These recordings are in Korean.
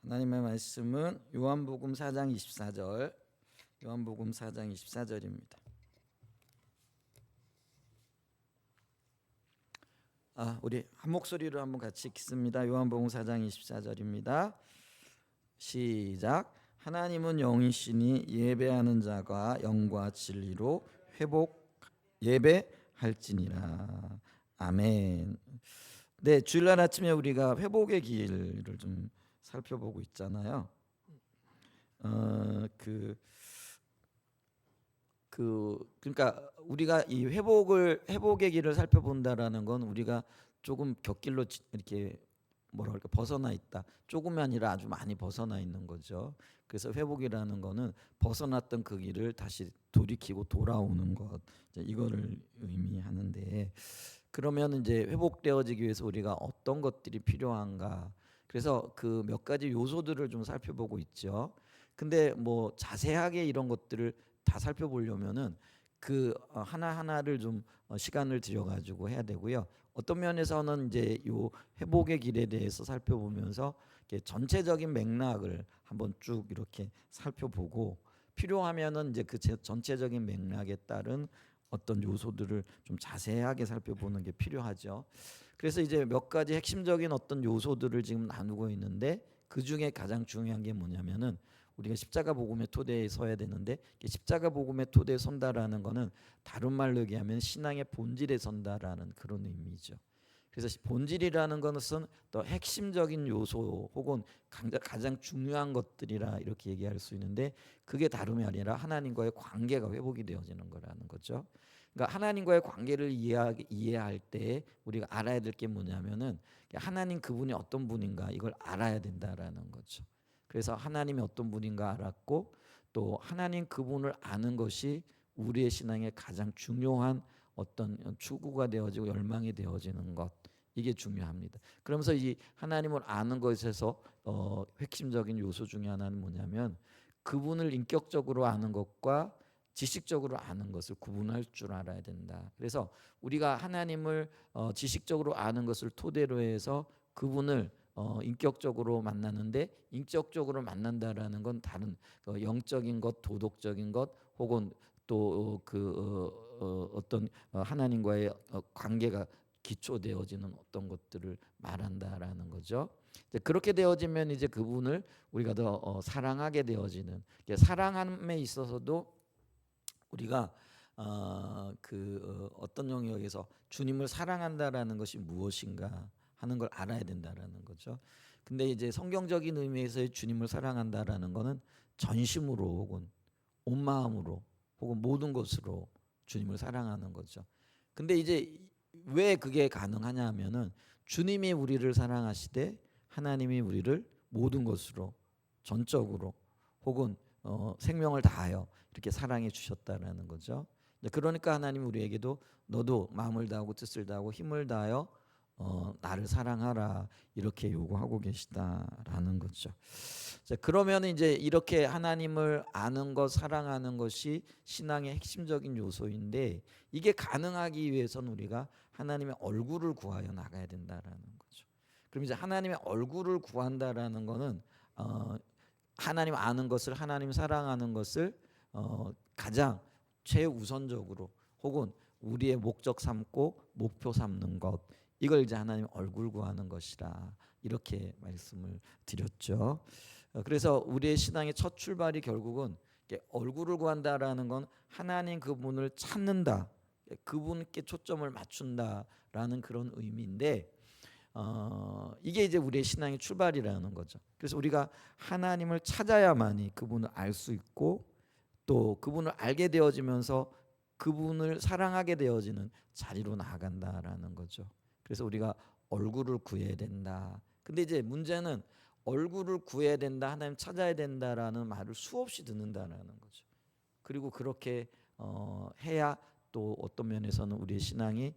하나님의 말씀은 요한복음 4장 24절, 요한복음 4장 24절입니다. 우리 한 목소리로 한번 같이 읽습니다. 요한복음 4장 24절입니다. 시작. 하나님은 영이시니 예배하는 자가 영과 진리로 예배할지니라. 아멘. 네, 주일날 아침에 우리가 회복의 길을 좀 살펴보고 있잖아요. 그러니까 우리가 이 회복의 길을 살펴본다라는 건 우리가 조금 곁길로 이렇게 뭐라 그럴까 벗어나 있다. 조금이 아니라 아주 많이 벗어나 있는 거죠. 그래서 회복이라는 거는 벗어났던 그 길을 다시 돌이키고 돌아오는 것, 이거를 의미하는데, 그러면 이제 회복되어지기 위해서 우리가 어떤 것들이 필요한가? 그래서 그 몇 가지 요소들을 좀 살펴보고 있죠. 근데 뭐 자세하게 이런 것들을 다 살펴보려면은 그 하나하나를 좀 시간을 들여가지고 해야 되고요. 어떤 면에서는 이제 요 회복의 길에 대해서 살펴보면서 전체적인 맥락을 한번 쭉 이렇게 살펴보고, 필요하면은 이제 그 전체적인 맥락에 따른 어떤 요소들을 좀 자세하게 살펴보는 게 필요하죠. 그래서 이제 몇 가지 핵심적인 어떤 요소들을 지금 나누고 있는데, 그 중에 가장 중요한 게 뭐냐면은 우리가 십자가 복음의 토대에 서야 되는데, 십자가 복음의 토대에 선다라는 거는 다른 말로 얘기하면 신앙의 본질에 선다라는 그런 의미죠. 그래서 본질이라는 것은 더 핵심적인 요소 혹은 가장 중요한 것들이라 이렇게 얘기할 수 있는데, 그게 다름이 아니라 하나님과의 관계가 회복이 되어지는 거라는 거죠. 그러니까 하나님과의 관계를 이해할 때 우리가 알아야 될 게 뭐냐면은 하나님 그분이 어떤 분인가 이걸 알아야 된다라는 거죠. 그래서 하나님이 어떤 분인가 알았고, 또 하나님 그분을 아는 것이 우리의 신앙의 가장 중요한 어떤 추구가 되어지고 열망이 되어지는 것, 이게 중요합니다. 그러면서 이 하나님을 아는 것에서 핵심적인 요소 중에 하나는 뭐냐면, 그분을 인격적으로 아는 것과 지식적으로 아는 것을 구분할 줄 알아야 된다. 그래서 우리가 하나님을 지식적으로 아는 것을 토대로 해서 그분을 인격적으로 만나는데, 인격적으로 만난다라는 건 다른 영적인 것, 도덕적인 것, 혹은 또 어떤 하나님과의 관계가 기초되어지는 어떤 것들을 말한다라는 거죠. 그렇게 되어지면 이제 그분을 우리가 더 사랑하게 되어지는, 사랑함에 있어서도 우리가 어떤 영역에서 주님을 사랑한다라는 것이 무엇인가 하는 걸 알아야 된다라는 거죠. 근데 이제 성경적인 의미에서의 주님을 사랑한다라는 거는 전심으로 혹은 온 마음으로 혹은 모든 것으로 주님을 사랑하는 거죠. 근데 이제 왜 그게 가능하냐 하면은 주님이 우리를 사랑하시되 하나님이 우리를 모든 것으로 전적으로 혹은 생명을 다하여 이렇게 사랑해 주셨다라는 거죠. 그러니까 하나님 우리에게도 너도 마음을 다하고 뜻을 다하고 힘을 다하여 나를 사랑하라 이렇게 요구하고 계시다라는 거죠. 자, 그러면 이제 이렇게 하나님을 아는 것, 사랑하는 것이 신앙의 핵심적인 요소인데, 이게 가능하기 위해서는 우리가 하나님의 얼굴을 구하여 나가야 된다라는 거죠. 그럼 이제 하나님의 얼굴을 구한다라는 거는 하나님 아는 것을, 하나님 사랑하는 것을 가장 최우선적으로 혹은 우리의 목적 삼고 목표 삼는 것, 이걸 이제 하나님 얼굴 구하는 것이라 이렇게 말씀을 드렸죠. 그래서 우리의 신앙의 첫 출발이 결국은 얼굴을 구한다라는 건 하나님 그분을 찾는다, 그분께 초점을 맞춘다라는 그런 의미인데, 이게 이제 우리의 신앙의 출발이라는 거죠. 그래서 우리가 하나님을 찾아야만이 그분을 알 수 있고, 또 그분을 알게 되어지면서 그분을 사랑하게 되어지는 자리로 나아간다라는 거죠. 그래서 우리가 얼굴을 구해야 된다. 근데 이제 문제는 얼굴을 구해야 된다, 하나님 찾아야 된다라는 말을 수없이 듣는다라는 거죠. 그리고 그렇게 해야 또 어떤 면에서는 우리의 신앙이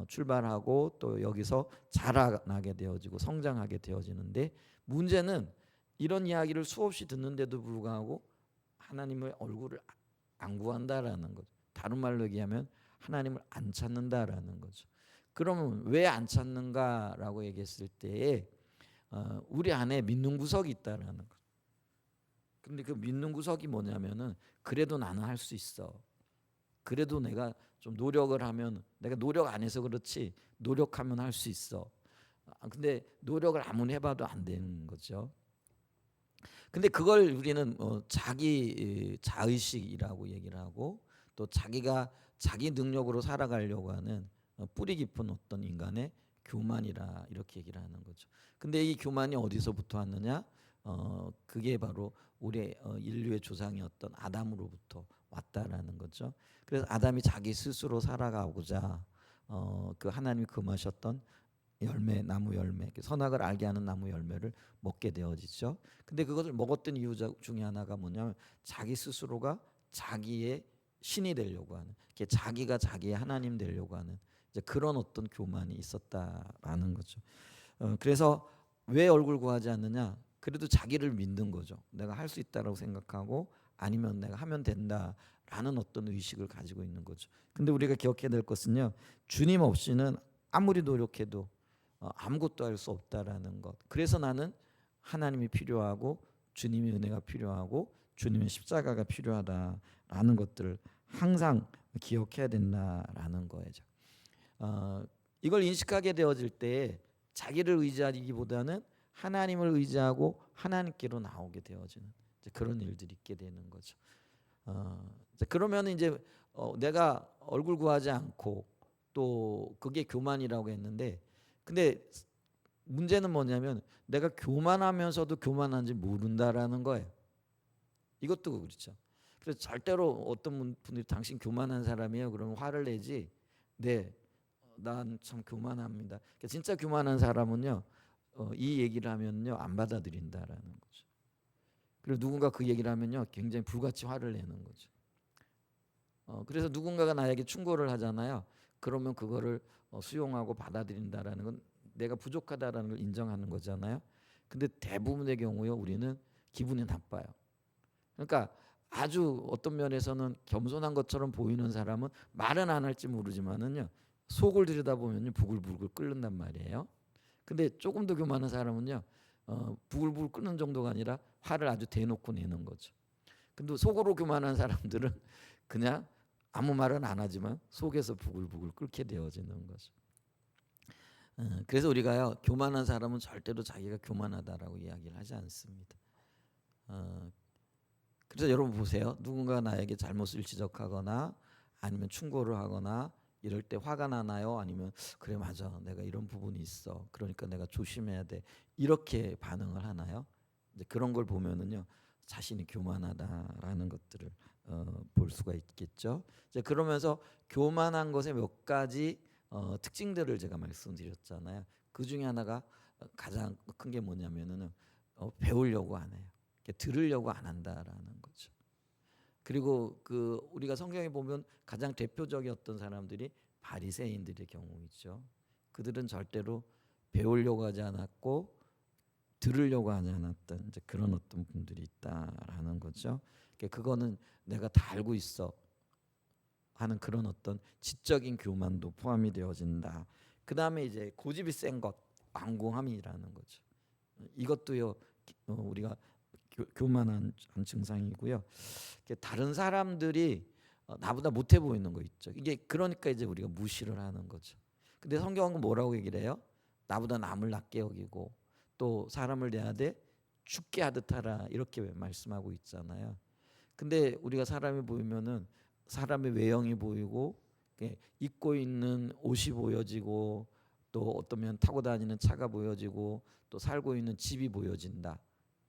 출발하고 또 여기서 자라나게 되어지고 성장하게 되어지는데, 문제는 이런 이야기를 수없이 듣는데도 불구하고 하나님의 얼굴을 안 구한다라는 거죠. 다른 말로 얘기하면 하나님을 안 찾는다라는 거죠. 그러면 왜 안 찾는가라고 얘기했을 때에 우리 안에 믿는 구석이 있다라는 거. 근데 그 믿는 구석이 뭐냐면은 그래도 나는 할 수 있어. 그래도 내가 좀 노력을 하면 내가 노력 안 해서 그렇지 노력하면 할 수 있어. 근데 노력을 아무리 해봐도 안 되는 거죠. 근데 그걸 우리는 자기 자의식이라고 얘기를 하고 또 자기가 자기 능력으로 살아가려고 하는 뿌리 깊은 어떤 인간의 교만이라 이렇게 얘기를 하는 거죠. 근데 이 교만이 어디서부터 왔느냐? 그게 바로 우리 인류의 조상이었던 아담으로부터 왔다라는 거죠. 그래서 아담이 자기 스스로 살아가고자 그 하나님이 금하셨던 열매, 나무 열매, 선악을 알게 하는 나무 열매를 먹게 되어지죠. 근데 그것을 먹었던 이유 중에 하나가 뭐냐면 자기 스스로가 자기의 신이 되려고 하는, 자기가 자기의 하나님 되려고 하는 이제 그런 어떤 교만이 있었다라는 거죠. 그래서 왜 얼굴 구하지 않느냐? 그래도 자기를 믿는 거죠. 내가 할 수 있다라고 생각하고 아니면 내가 하면 된다라는 어떤 의식을 가지고 있는 거죠. 근데 우리가 기억해야 될 것은요. 주님 없이는 아무리 노력해도 아무것도 할 수 없다라는 것. 그래서 나는 하나님이 필요하고 주님의 은혜가 필요하고 주님의 십자가가 필요하다라는 것들을 항상 기억해야 된다라는 거죠. 이걸 인식하게 되어질 때 자기를 의지하기보다는 하나님을 의지하고 하나님께로 나오게 되어지는 그런 일들이 있게 되는 거죠. 그러면 이제 내가 얼굴 구하지 않고 또 그게 교만이라고 했는데 근데 문제는 뭐냐면 내가 교만하면서도 교만한지 모른다라는 거예요. 이것도 그렇죠. 그래서 절대로 어떤 분들이 당신 교만한 사람이에요. 그러면 화를 내지. 네, 난 참 교만합니다. 그러니까 진짜 교만한 사람은요, 이 얘기를 하면요 안 받아들인다라는 거죠. 그리고 누군가 그 얘기를 하면요 굉장히 불같이 화를 내는 거죠. 그래서 누군가가 나에게 충고를 하잖아요. 그러면 그거를 수용하고 받아들인다라는 건 내가 부족하다라는 걸 인정하는 거잖아요. 근데 대부분의 경우요 우리는 기분이 나빠요. 그러니까 아주 어떤 면에서는 겸손한 것처럼 보이는 사람은 말은 안 할지 모르지만은요 속을 들여다보면요 부글부글 끓는단 말이에요. 근데 조금 더 교만한 사람은요 부글부글 끓는 정도가 아니라 화를 아주 대놓고 내는 거죠. 근데 속으로 교만한 사람들은 그냥 아무 말은 안 하지만 속에서 부글부글 끓게 되어지는 거죠. 그래서 우리가요 교만한 사람은 절대로 자기가 교만하다라고 이야기를 하지 않습니다. 그래서 여러분 보세요. 누군가 나에게 잘못을 지적하거나 아니면 충고를 하거나 이럴 때 화가 나나요? 아니면 그래 맞아 내가 이런 부분이 있어 그러니까 내가 조심해야 돼 이렇게 반응을 하나요? 이제 그런 걸 보면은요 자신이 교만하다라는 것들을 볼 수가 있겠죠. 이제 그러면서 교만한 것의 몇 가지 특징들을 제가 말씀드렸잖아요. 그 중에 하나가 가장 큰 게 뭐냐면은 배우려고 안 해요. 들으려고 안 한다라는 거죠. 그리고 그 우리가 성경에 보면 가장 대표적이었던 사람들이 바리새인들의 경우이죠. 그들은 절대로 배우려고 하지 않았고 들으려고 하지 않았던 이제 그런 어떤 분들이 있다라는 거죠. 그거는 내가 다 알고 있어 하는 그런 어떤 지적인 교만도 포함이 되어진다. 그 다음에 이제 고집이 센 것, 완고함이라는 거죠. 이것도요 우리가 교만한 증상이고요. 다른 사람들이 나보다 못해 보이는 거 있죠. 이게 그러니까 이제 우리가 무시를 하는 거죠. 근데 성경은 뭐라고 얘기를 해요? 나보다 남을 낮게 여기고 또 사람을 대하되 죽게 하듯 하라 이렇게 말씀하고 있잖아요. 근데 우리가 사람이 보이면은 사람의 외형이 보이고 입고 있는 옷이 보여지고 또 어떠면 타고 다니는 차가 보여지고 또 살고 있는 집이 보여진다.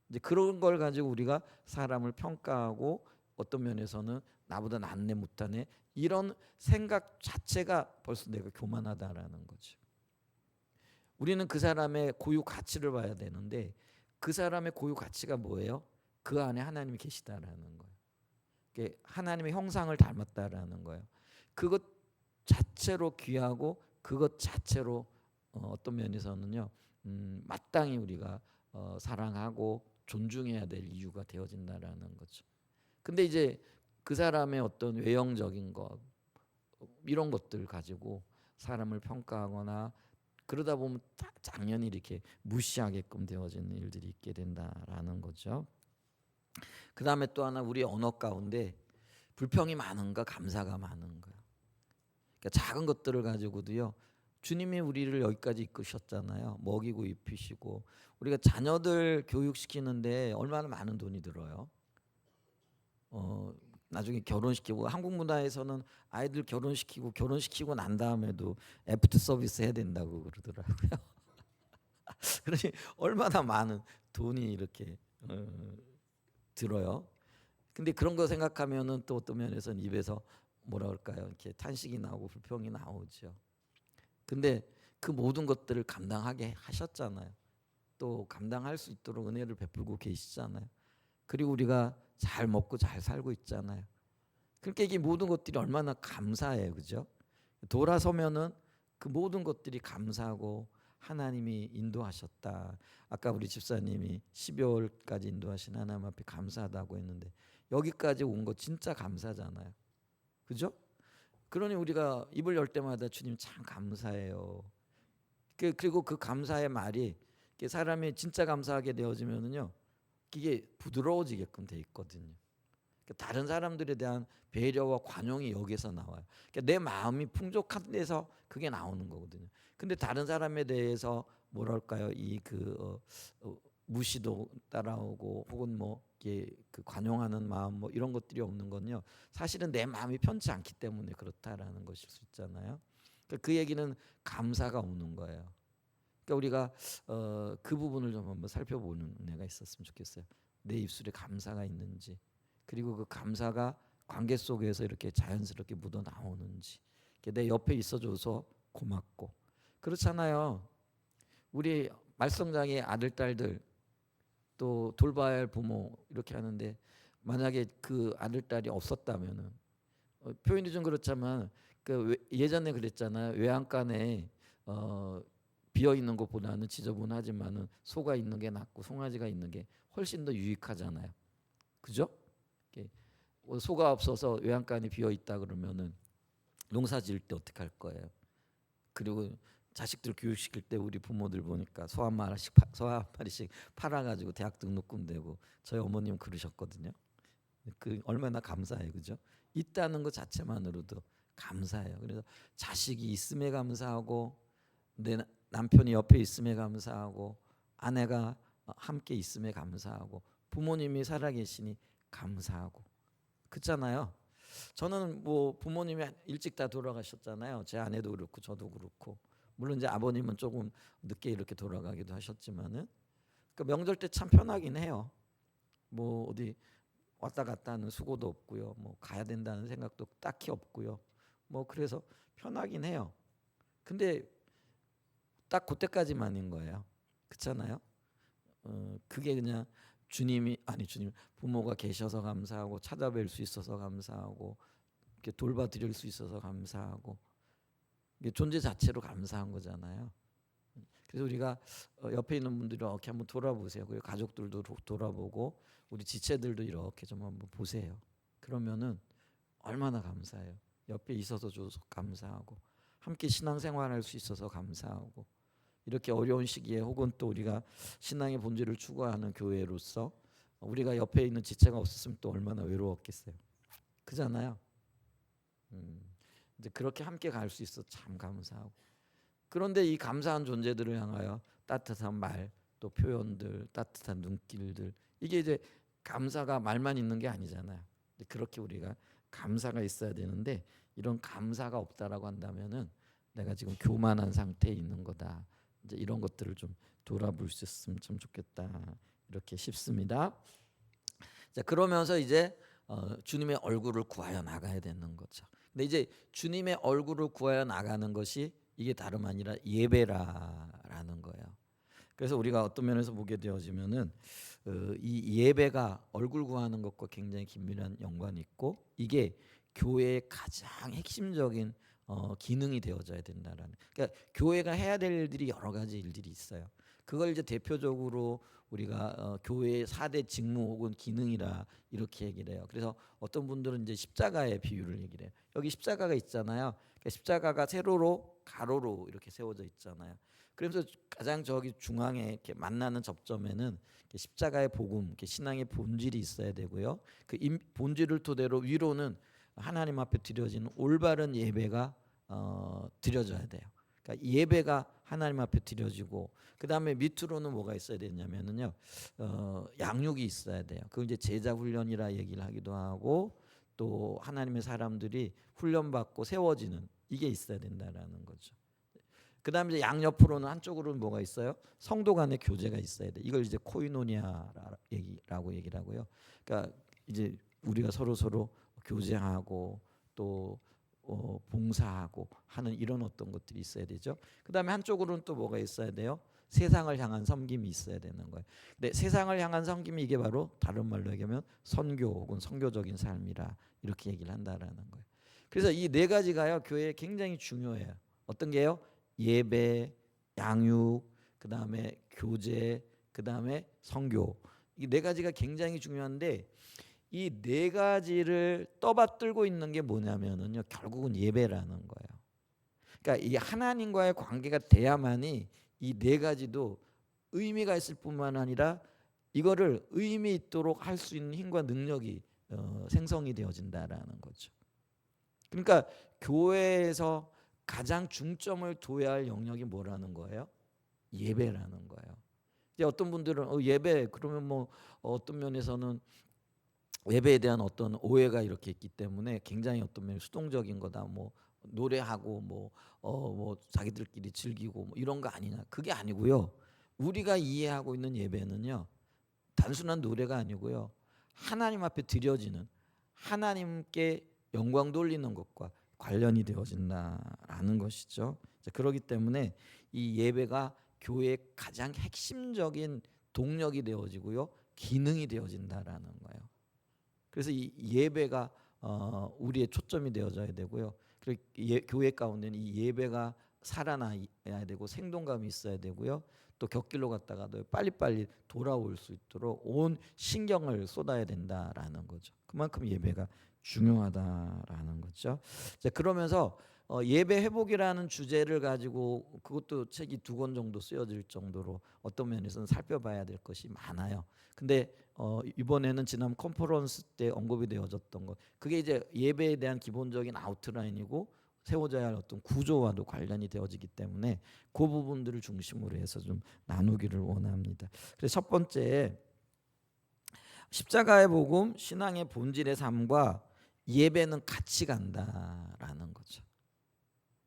이제 그런 걸 가지고 우리가 사람을 평가하고 어떤 면에서는 나보다 낫네 못하네 이런 생각 자체가 벌써 내가 교만하다라는 거죠. 우리는 그 사람의 고유 가치를 봐야 되는데 그 사람의 고유 가치가 뭐예요? 그 안에 하나님이 계시다라는 거예요. 하나님의 형상을 닮았다라는 거예요. 그것 자체로 귀하고 그것 자체로 어떤 면에서는요 마땅히 우리가 사랑하고 존중해야 될 이유가 되어진다라는 거죠. 근데 이제 그 사람의 어떤 외형적인 것 이런 것들 가지고 사람을 평가하거나 그러다 보면 당연히 이렇게 무시하게끔 되어지는 일들이 있게 된다라는 거죠. 그 다음에 또 하나 우리 언어 가운데 불평이 많은가 감사가 많은가. 그러니까 작은 것들을 가지고도요. 주님이 우리를 여기까지 이끄셨잖아요. 먹이고 입히시고 우리가 자녀들 교육시키는데 얼마나 많은 돈이 들어요. 나중에 결혼시키고 한국 문화에서는 아이들 결혼시키고 난 다음에도 애프터 서비스 해야 된다고 그러더라고요. 그러니 얼마나 많은 돈이 이렇게 들어요. 근데 그런 거 생각하면은 또 어떤 면에서는 입에서 뭐라 그럴까요? 이렇게 탄식이 나오고 불평이 나오죠. 근데 그 모든 것들을 감당하게 하셨잖아요. 또 감당할 수 있도록 은혜를 베풀고 계시잖아요. 그리고 우리가 잘 먹고 잘 살고 있잖아요. 그러니까 이게 모든 것들이 얼마나 감사해요, 그죠? 돌아서면은 그 모든 것들이 감사하고 하나님이 인도하셨다. 아까 우리 집사님이 12월까지 인도하신 하나님 앞에 감사하다고 했는데 여기까지 온 거 진짜 감사잖아요, 그죠? 그러니 우리가 입을 열 때마다 주님 참 감사해요. 그리고 그 감사의 말이 사람이 진짜 감사하게 되어지면은요, 이게 부드러워지게끔 돼 있거든요. 다른 사람들에 대한 배려와 관용이 여기서 나와요. 내 마음이 풍족한 데서 그게 나오는 거거든요. 근데 다른 사람에 대해서 뭐랄까요, 무시도 따라오고 혹은 뭐 이게 그 관용하는 마음 뭐 이런 것들이 없는 건요. 사실은 내 마음이 편치 않기 때문에 그렇다라는 것일 수 있잖아요. 그 얘기는 감사가 오는 거예요. 그러니까 우리가 그 부분을 좀 한번 살펴보는 은혜가 있었으면 좋겠어요. 내 입술에 감사가 있는지, 그리고 그 감사가 관계 속에서 이렇게 자연스럽게 묻어 나오는지, 내 옆에 있어줘서 고맙고. 그렇잖아요. 우리 말썽장애 아들 딸들 또 돌봐야 할 부모 이렇게 하는데 만약에 그 아들 딸이 없었다면은 표현이 좀 그렇지만 예전에 그랬잖아요. 외양간에 비어 있는 것보다는 지저분하지만은 소가 있는 게 낫고 송아지가 있는 게 훨씬 더 유익하잖아요. 그죠? 소가 없어서 외양간이 비어 있다 그러면은 농사 지을 때 어떻게 할 거예요? 그리고 자식들 교육시킬 때 우리 부모들 보니까 소 한 마리씩 팔아가지고 대학 등록금 내고 저희 어머님 그러셨거든요. 그 얼마나 감사해요, 그죠? 있다는 것 자체만으로도 감사해요. 그래서 자식이 있음에 감사하고 내 남편이 옆에 있음에 감사하고 아내가 함께 있음에 감사하고 부모님이 살아계시니 감사하고 그렇잖아요. 저는 뭐 부모님이 일찍 다 돌아가셨잖아요. 제 아내도 그렇고 저도 그렇고 물론 이제 아버님은 조금 늦게 이렇게 돌아가기도 하셨지만은 명절 때 참 편하긴 해요. 뭐 어디 왔다 갔다 하는 수고도 없고요. 뭐 가야 된다는 생각도 딱히 없고요. 뭐 그래서 편하긴 해요. 근데 딱 그때까지만인 거예요. 그렇잖아요. 그게 그냥 주님 부모가 계셔서 감사하고 찾아뵐 수 있어서 감사하고 이렇게 돌봐드릴 수 있어서 감사하고 이게 존재 자체로 감사한 거잖아요. 그래서 우리가 옆에 있는 분들이 이렇게 한번 돌아보세요. 그리고 가족들도 돌아보고 우리 지체들도 이렇게 좀 한번 보세요. 그러면은 얼마나 감사해요. 옆에 있어서 줘서 감사하고 함께 신앙생활할 수 있어서 감사하고 이렇게 어려운 시기에 혹은 또 우리가 신앙의 본질을 추구하는 교회로서 우리가 옆에 있는 지체가 없었으면 또 얼마나 외로웠겠어요. 그잖아요. 이제 그렇게 함께 갈 수 있어 참 감사하고. 그런데 이 감사한 존재들을 향하여 따뜻한 말, 또 표현들, 따뜻한 눈길들 이게 이제 감사가 말만 있는 게 아니잖아요. 그렇게 우리가 감사가 있어야 되는데 이런 감사가 없다라고 한다면은 내가 지금 교만한 상태에 있는 거다. 이제 이런 것들을 좀 돌아볼 수 있으면 참 좋겠다 이렇게 싶습니다. 자, 그러면서 이제 주님의 얼굴을 구하여 나가야 되는 거죠. 근데 이제 주님의 얼굴을 구하여 나가는 것이 이게 다름 아니라 예배라는 거예요. 그래서 우리가 어떤 면에서 보게 되어지면은 이 예배가 얼굴 구하는 것과 굉장히 긴밀한 연관이 있고 이게 교회의 가장 핵심적인 기능이 되어져야 된다라는. 그러니까 교회가 해야 될 일들이 여러 가지 일들이 있어요. 그걸 이제 대표적으로 우리가 교회의 4대 직무 혹은 기능이라 이렇게 얘기를 해요. 그래서 어떤 분들은 이제 십자가의 비유를 얘기를 해요. 여기 십자가가 있잖아요. 그러니까 십자가가 세로로 가로로 이렇게 세워져 있잖아요. 그래서 가장 저기 중앙에 이렇게 만나는 접점에는 십자가의 복음, 이렇게 신앙의 본질이 있어야 되고요. 그 본질을 토대로 위로는 하나님 앞에 드려지는 올바른 예배가 드려져야 돼요. 그러니까 예배가 하나님 앞에 드려지고, 그 다음에 밑으로는 뭐가 있어야 되냐면은요, 양육이 있어야 돼요. 그 이제 제자 훈련이라 얘기를 하기도 하고, 또 하나님의 사람들이 훈련받고 세워지는 이게 있어야 된다라는 거죠. 그 다음에 이제 양옆으로는 한쪽으로는 뭐가 있어요? 성도 간의 교제가 있어야 돼. 이걸 이제 코이노니아라고 얘기를 하고요. 그러니까 이제 우리가 서로 교제하고 또 봉사하고 하는 이런 어떤 것들이 있어야 되죠. 그 다음에 한쪽으로는 또 뭐가 있어야 돼요? 세상을 향한 섬김이 있어야 되는 거예요. 근데 세상을 향한 섬김이 이게 바로 다른 말로 얘기하면 선교 혹은 선교적인 삶이라 이렇게 얘기를 한다라는 거예요. 그래서 이 네 가지가요 교회에 굉장히 중요해요. 어떤 게요? 예배, 양육, 그 다음에 교제, 그 다음에 선교. 이 네 가지가 굉장히 중요한데 이 네 가지를 떠받들고 있는 게 뭐냐면은요 결국은 예배라는 거예요. 그러니까 이 하나님과의 관계가 돼야만이 이 네 가지도 의미가 있을 뿐만 아니라 이거를 의미 있도록 할 수 있는 힘과 능력이 생성이 되어진다라는 거죠. 그러니까 교회에서 가장 중점을 둬야 할 영역이 뭐라는 거예요? 예배라는 거예요. 이제 어떤 분들은 예배 그러면 뭐 어떤 면에서는 예배에 대한 어떤 오해가 이렇게 있기 때문에 굉장히 어떤 면 수동적인 거다. 뭐 노래하고 뭐 자기들끼리 즐기고 뭐 이런 거 아니냐. 그게 아니고요. 우리가 이해하고 있는 예배는요. 단순한 노래가 아니고요. 하나님 앞에 드려지는 하나님께 영광 돌리는 것과 관련이 되어진다라는 것이죠. 그렇기 때문에 이 예배가 교회의 가장 핵심적인 동력이 되어지고요. 기능이 되어진다라는 거예요. 그래서 이 예배가 우리의 초점이 되어져야 되고요. 그리고 교회 가운데는 이 예배가 살아나야 되고 생동감이 있어야 되고요. 또 곁길로 갔다가도 빨리빨리 돌아올 수 있도록 온 신경을 쏟아야 된다라는 거죠. 그만큼 예배가 중요하다라는 거죠. 그러면서 예배 회복이라는 주제를 가지고 그것도 책이 2권 정도 쓰여질 정도로 어떤 면에서는 살펴봐야 될 것이 많아요. 근데 이번에는 지난 컨퍼런스 때 언급이 되어졌던 것, 그게 이제 예배에 대한 기본적인 아웃라인이고 세워져야 할 어떤 구조와도 관련이 되어지기 때문에 그 부분들을 중심으로 해서 좀 나누기를 원합니다. 그래서 첫 번째, 십자가의 복음, 신앙의 본질의 삶과 예배는 같이 간다라는 거죠.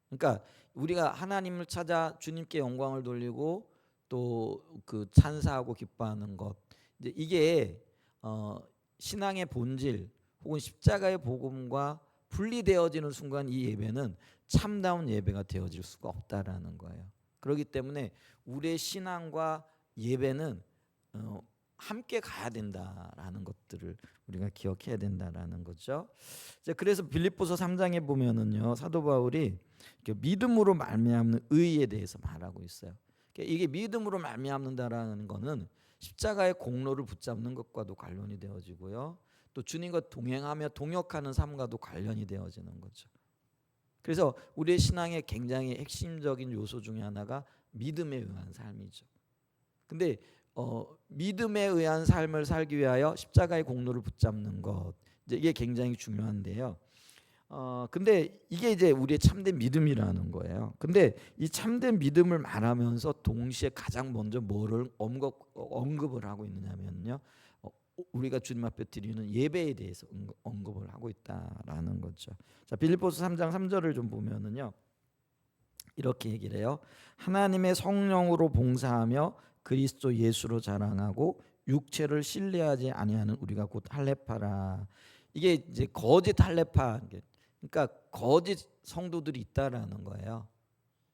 그러니까 우리가 하나님을 찾아 주님께 영광을 돌리고 또 그 찬사하고 기뻐하는 것, 이제 이게 신앙의 본질 혹은 십자가의 복음과 분리되어지는 순간 이 예배는 참다운 예배가 되어질 수가 없다라는 거예요. 그렇기 때문에 우리의 신앙과 예배는 함께 가야 된다라는 것들을 우리가 기억해야 된다라는 거죠. 그래서 빌립보서 3장에 보면은요 사도 바울이 믿음으로 말미암는 의에 대해서 말하고 있어요. 이게 믿음으로 말미암는다라는 거는 십자가의 공로를 붙잡는 것과도 관련이 되어지고요. 또 주님과 동행하며 동역하는 삶과도 관련이 되어지는 거죠. 그래서 우리의 신앙의 굉장히 핵심적인 요소 중에 하나가 믿음에 의한 삶이죠. 근데 믿음에 의한 삶을 살기 위하여 십자가의 공로를 붙잡는 것, 이게 굉장히 중요한데요. 근데 이게 이제 우리의 참된 믿음이라는 거예요. 근데 이 참된 믿음을 말하면서 동시에 가장 먼저 뭐를 언급을 하고 있느냐면요. 우리가 주님 앞에 드리는 예배에 대해서 언급을 하고 있다라는 거죠. 자, 빌립보서 3장 3절을 좀 보면은요. 이렇게 얘기를 해요. 하나님의 성령으로 봉사하며 그리스도 예수로 자랑하고 육체를 신뢰하지 아니하는 우리가 곧 할례파라. 이게 이제 거짓 할례파, 그러니까 거짓 성도들이 있다라는 거예요.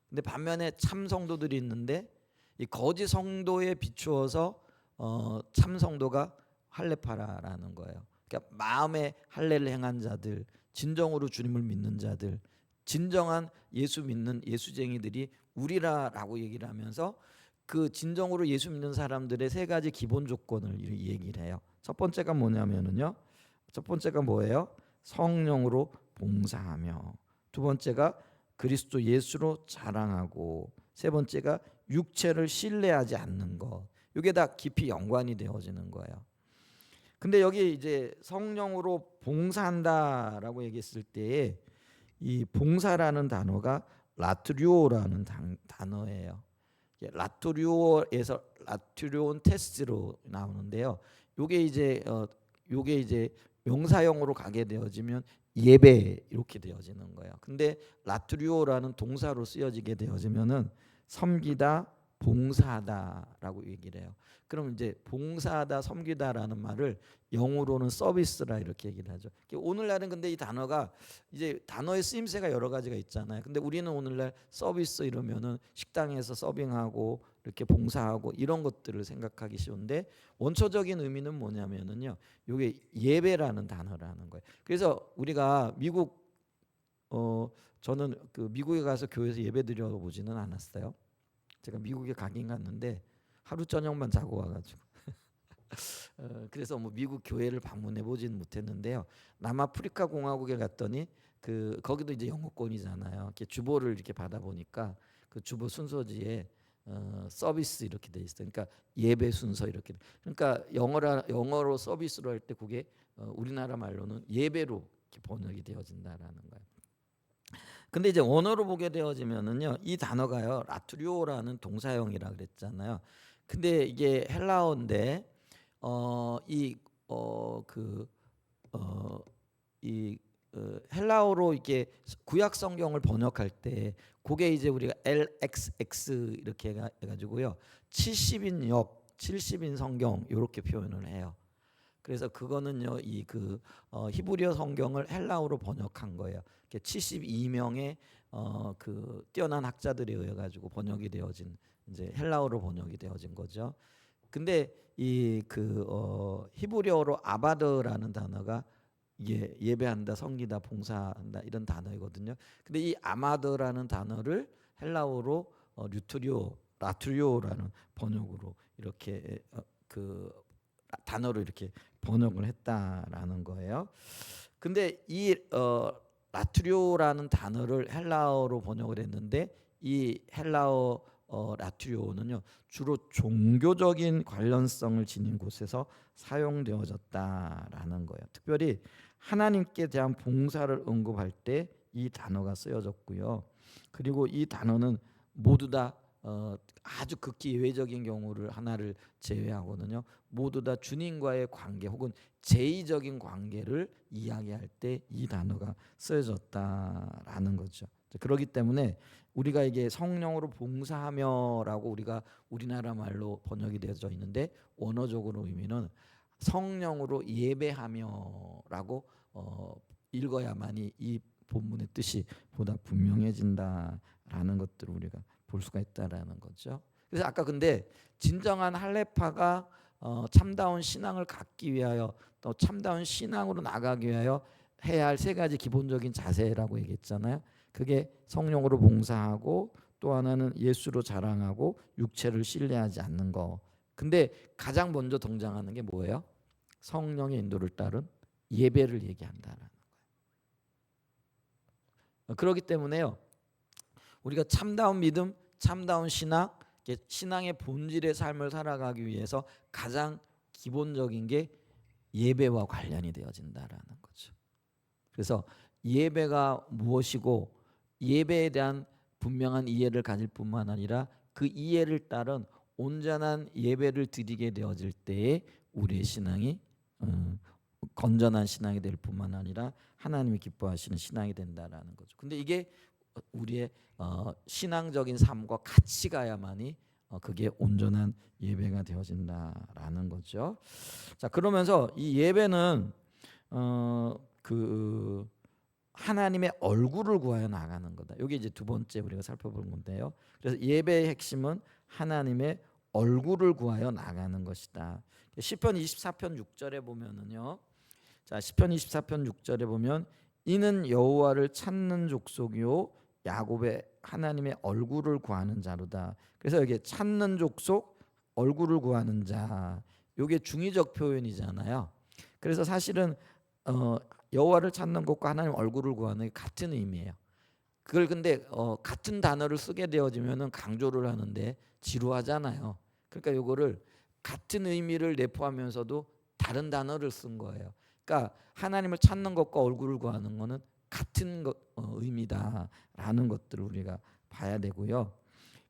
근데 반면에 참 성도들이 있는데 이 거짓 성도에 비추어서 참 성도가 할례파라라는 거예요. 그러니까 마음에 할례를 행한 자들, 진정으로 주님을 믿는 자들, 진정한 예수 믿는 예수쟁이들이 우리라라고 얘기를 하면서 그 진정으로 예수 믿는 사람들의 3가지 기본 조건을 얘기를 해요. 첫 번째가 뭐냐면은요. 첫 번째가 뭐예요? 성령으로 봉사하며. 두 번째가 그리스도 예수로 자랑하고, 세 번째가 육체를 신뢰하지 않는 것. 이게 다 깊이 연관이 되어지는 거예요. 근데 여기 이제 성령으로 봉사한다라고 얘기했을 때에 이 봉사라는 단어가 라트리오라는 단어예요. 라트리오에서 라트리온 테스트로 나오는데요. 요게 이제 명사형으로 가게 되어지면 예배 이렇게 되어지는 거예요. 근데 라트리오라는 동사로 쓰여지게 되어지면은 섬기다, 봉사하다라고 얘기를 해요. 그럼 이제 봉사하다, 섬기다라는 말을 영어로는 서비스라 이렇게 얘기를 하죠. 오늘날은 근데 이 단어가 이제 단어의 쓰임새가 여러 가지가 있잖아요. 근데 우리는 오늘날 서비스 이러면은 식당에서 서빙하고 이렇게 봉사하고 이런 것들을 생각하기 쉬운데, 원초적인 의미는 뭐냐면은요, 이게 예배라는 단어라는 거예요. 그래서 우리가 미국 저는 그 미국에 가서 교회에서 예배 드려 보지는 않았어요. 제가 미국에 가긴 갔는데 하루 저녁만 자고 와가지고 그래서 뭐 미국 교회를 방문해 보지는 못했는데요. 남아프리카 공화국에 갔더니 거기도 이제 영어권이잖아요. 이렇게 주보를 이렇게 받아 보니까 그 주보 순서지에 서비스 이렇게 돼 있어요. 그러니까 예배 순서 이렇게. 그러니까 영어로 서비스로 할 때 그게 우리나라 말로는 예배로 이렇게 번역이 되어진다라는 거예요. 근데 이제 원어로 보게 되어지면은요, 이 단어가요, 라투리오라는 동사형이라 그랬잖아요. 근데 이게 헬라어인데 헬라어로 이렇게 구약 성경을 번역할 때 그게 이제 우리가 LXX 이렇게 해가지고요, 70인 성경 이렇게 표현을 해요. 그래서 그거는요, 히브리어 성경을 헬라어로 번역한 거예요. 72명의 그 뛰어난 학자들에 의해 가지고 번역이 되어진, 이제 헬라어로 번역이 되어진 거죠. 근데 히브리어로 아바드라는 단어가 이게 예배한다, 섬기다, 봉사한다 이런 단어이거든요. 근데 이 아마드라는 단어를 헬라어로 라투리오라는 번역으로 이렇게 그 단어로 이렇게 번역을 했다라는 거예요. 근데 이 라투리오라는 단어를 헬라어로 번역을 했는데, 이 헬라어 라투리오는요, 주로 종교적인 관련성을 지닌 곳에서 사용되어졌다라는 거예요. 특별히 하나님께 대한 봉사를 언급할 때 이 단어가 쓰여졌고요. 그리고 이 단어는 모두 다 아주 극히 예외적인 경우를 하나를 제외하고는요, 모두 다 주님과의 관계 혹은 제의적인 관계를 이야기할 때 이 단어가 쓰여졌다라는 거죠. 그렇기 때문에 우리가 이게 성령으로 봉사하며라고 우리가 우리나라 말로 번역이 되어져 있는데, 원어적으로 의미는 성령으로 예배하며라고 읽어야만이 이 본문의 뜻이 보다 분명해진다라는 것들을 우리가 볼 수가 있다라는 거죠. 그래서 아까 근데 진정한 할례파가 참다운 신앙을 갖기 위하여, 또 참다운 신앙으로 나가기 위하여 해야 할 세 가지 기본적인 자세라고 얘기했잖아요. 그게 성령으로 봉사하고, 또 하나는 예수로 자랑하고, 육체를 신뢰하지 않는 거. 근데 가장 먼저 등장하는 게 뭐예요? 성령의 인도를 따른 예배를 얘기한다라는 거예요. 그렇기 때문에요, 우리가 참다운 믿음, 참다운 신앙, 신앙의 본질의 삶을 살아가기 위해서 가장 기본적인 게 예배와 관련이 되어진다라는 거죠. 그래서 예배가 무엇이고, 예배에 대한 분명한 이해를 가질 뿐만 아니라 그 이해를 따른 온전한 예배를 드리게 되어질 때에 우리의 신앙이 건전한 신앙이 될 뿐만 아니라 하나님이 기뻐하시는 신앙이 된다라는 거죠. 근데 이게 우리의 신앙적인 삶과 같이 가야만이 그게 온전한 예배가 되어진다라는 거죠. 자, 그러면서 이 예배는 하나님의 얼굴을 구하여 나가는 거다. 이게 이제 두 번째 우리가 살펴볼 건데요. 그래서 예배의 핵심은 하나님의 얼굴을 구하여 나가는 것이다. 시편 24편 6절에 보면은요. 자, 시편 24편 6절에 보면 이는 여호와를 찾는 족속이요 야곱의 하나님의 얼굴을 구하는 자로다. 그래서 여기 찾는 족속, 얼굴을 구하는 자, 이게 중의적 표현이잖아요. 그래서 사실은 여호와를 찾는 것과 하나님 얼굴을 구하는 게 같은 의미예요. 그걸 근데 같은 단어를 쓰게 되어지면은 강조를 하는데 지루하잖아요. 그러니까 요거를 같은 의미를 내포하면서도 다른 단어를 쓴 거예요. 그러니까 하나님을 찾는 것과 얼굴을 구하는 거는 같은 의미다라는 것들을 우리가 봐야 되고요.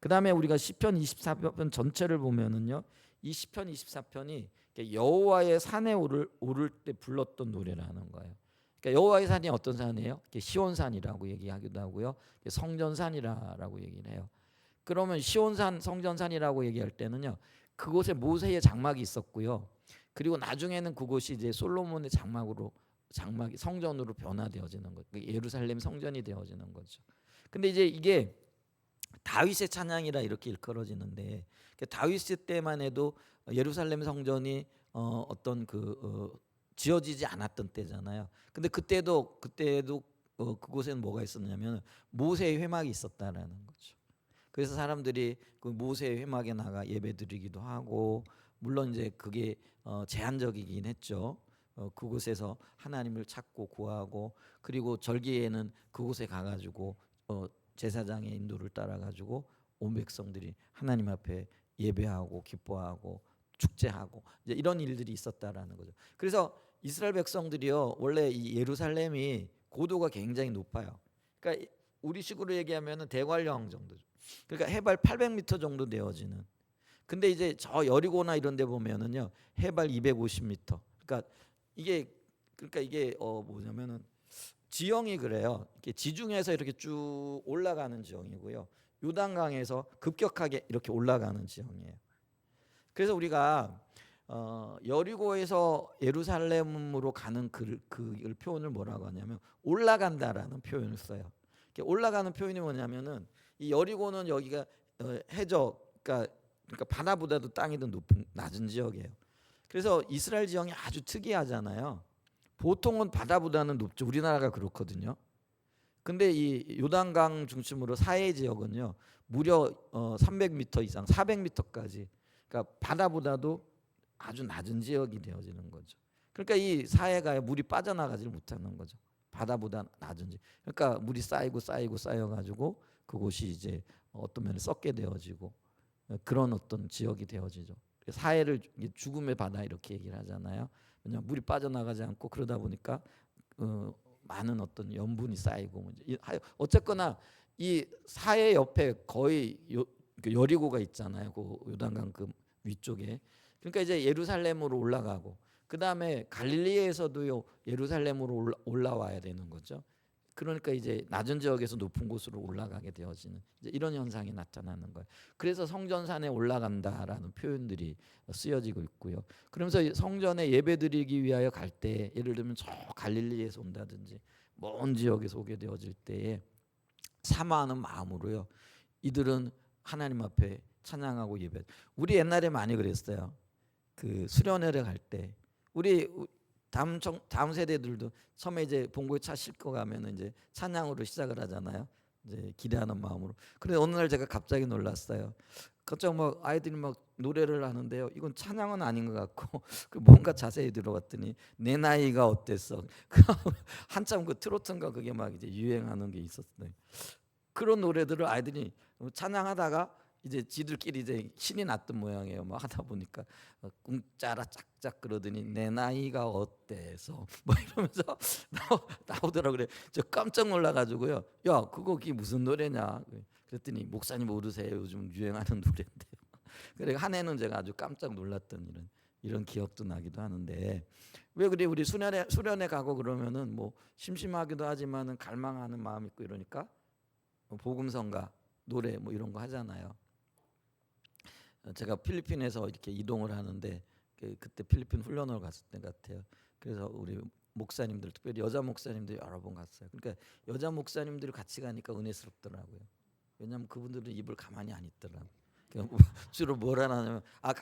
그다음에 우리가 시편 24편 전체를 보면은요. 이 시편 24편이 여호와의 산에 오를 때 불렀던 노래라는 거예요. 그러니까 여호와의 산이 어떤 산이에요? 시온산이라고 얘기하기도 하고요. 성전산이라고 얘기를 해요. 그러면 시온산, 성전산이라고 얘기할 때는요. 그곳에 모세의 장막이 있었고요. 그리고 나중에는 그곳이 이제 솔로몬의 장막이 성전으로 변화되어지는 거죠. 예루살렘 성전이 되어지는 거죠. 근데 이제 이게 다윗의 찬양이라 이렇게 일컬어지는데 다윗 때만 해도 예루살렘 성전이 어떤 지어지지 않았던 때잖아요. 근데 그때도 그곳에는 뭐가 있었냐면 모세의 회막이 있었다라는 거죠. 그래서 사람들이 그 모세의 회막에 나가 예배드리기도 하고, 물론 이제 그게 제한적이긴 했죠. 그곳에서 하나님을 찾고 구하고, 그리고 절기에는 그곳에 가가지고 제사장의 인도를 따라가지고 온 백성들이 하나님 앞에 예배하고 기뻐하고 축제하고 이제 이런 일들이 있었다라는 거죠. 그래서 이스라엘 백성들이요, 원래 이 예루살렘이 고도가 굉장히 높아요. 그러니까 우리식으로 얘기하면은 대관령 정도죠. 그러니까 해발 800m 정도 되어지는. 근데 이제 저 여리고나 이런 데 보면은요 해발 250m. 그러니까 이게 뭐냐면은 지형이 그래요. 이렇게 지중해에서 이렇게 쭉 올라가는 지형이고요. 요단강에서 급격하게 이렇게 올라가는 지형이에요. 그래서 우리가 여리고에서 예루살렘으로 가는 그 표현을 뭐라고 하냐면 올라간다라는 표현을 써요. 올라가는 표현이 뭐냐면은 이 여리고는 여기가 해저, 그러니까 바다보다도 땅이 더 낮은 지역이에요. 그래서 이스라엘 지형이 아주 특이하잖아요. 보통은 바다보다는 높죠. 우리나라가 그렇거든요. 근데 이 요단강 중심으로 사해 지역은요 무려 300m 이상, 400m까지, 그러니까 바다보다도 아주 낮은 지역이 되어지는 거죠. 그러니까 이 사해가 물이 빠져나가지 못하는 거죠. 바다보다 낮은 지역. 그러니까 물이 쌓여가지고 그곳이 이제 어떤 면에 썩게 되어지고 그런 어떤 지역이 되어지죠. 사해를 죽음의 바다 이렇게 얘기를 하잖아요. 왜냐하면 물이 빠져나가지 않고 그러다 보니까 많은 어떤 염분이 쌓이고 어쨌거나 이 사해 옆에 거의 여리고가 있잖아요. 그 요단강 그 위쪽에. 그러니까 이제 예루살렘으로 올라가고 그 다음에 갈릴리에서도요 예루살렘으로 올라와야 되는 거죠. 그러니까 이제 낮은 지역에서 높은 곳으로 올라가게 되어지는 이제 이런 현상이 나타나는 거예요. 그래서 성전산에 올라간다라는 표현들이 쓰여지고 있고요. 그러면서 성전에 예배드리기 위하여 갈 때, 예를 들면 저 갈릴리에서 온다든지 먼 지역에서 오게 되어질 때에 사모하는 마음으로요. 이들은 하나님 앞에 찬양하고 예배. 우리 옛날에 많이 그랬어요. 그 수련회를 갈 때 우리 다음 세대들도 처음에 이제 본고에 차 싣고 가면 이제 찬양으로 시작을 하잖아요. 이제 기대하는 마음으로. 그런데 어느 날 제가 갑자기 놀랐어요. 갑자기 막 아이들이 막 노래를 하는데요. 이건 찬양은 아닌 것 같고 뭔가 자세히 들어봤더니 내 나이가 어땠어. 한참 그 트로트인가 그게 막 이제 유행하는 게 있었어요. 그런 노래들을 아이들이 찬양하다가 이제 지들끼리 이제 신이 났던 모양이에요. 뭐 하다 보니까 꿍짜라 짝짝 그러더니 내 나이가 어때서 뭐 이러면서 나오더라고. 그래 저 깜짝 놀라가지고요. 야 그거 그게 무슨 노래냐 그랬더니 목사님 모르세요, 요즘 유행하는 노래인데. 그래 한 해는 제가 아주 깜짝 놀랐던 이런 기억도 나기도 하는데, 왜 그래 우리 수련회 가고 그러면은 뭐 심심하기도 하지만은 갈망하는 마음 있고 이러니까 복음성가 노래 뭐 이런 거 하잖아요. 제가 필리핀에서 이렇게 이동을 하는데 그때 필리핀 훈련을 갔을 때 같아요. 그래서 우리 목사님들, 특별히 여자 목사님들 여러 번 갔어요. 그러니까 여자 목사님들 같이 가니까 은혜스럽더라고요. 왜냐하면 그분들은 입을 가만히 안 있더라고요. 주로 뭘 하냐면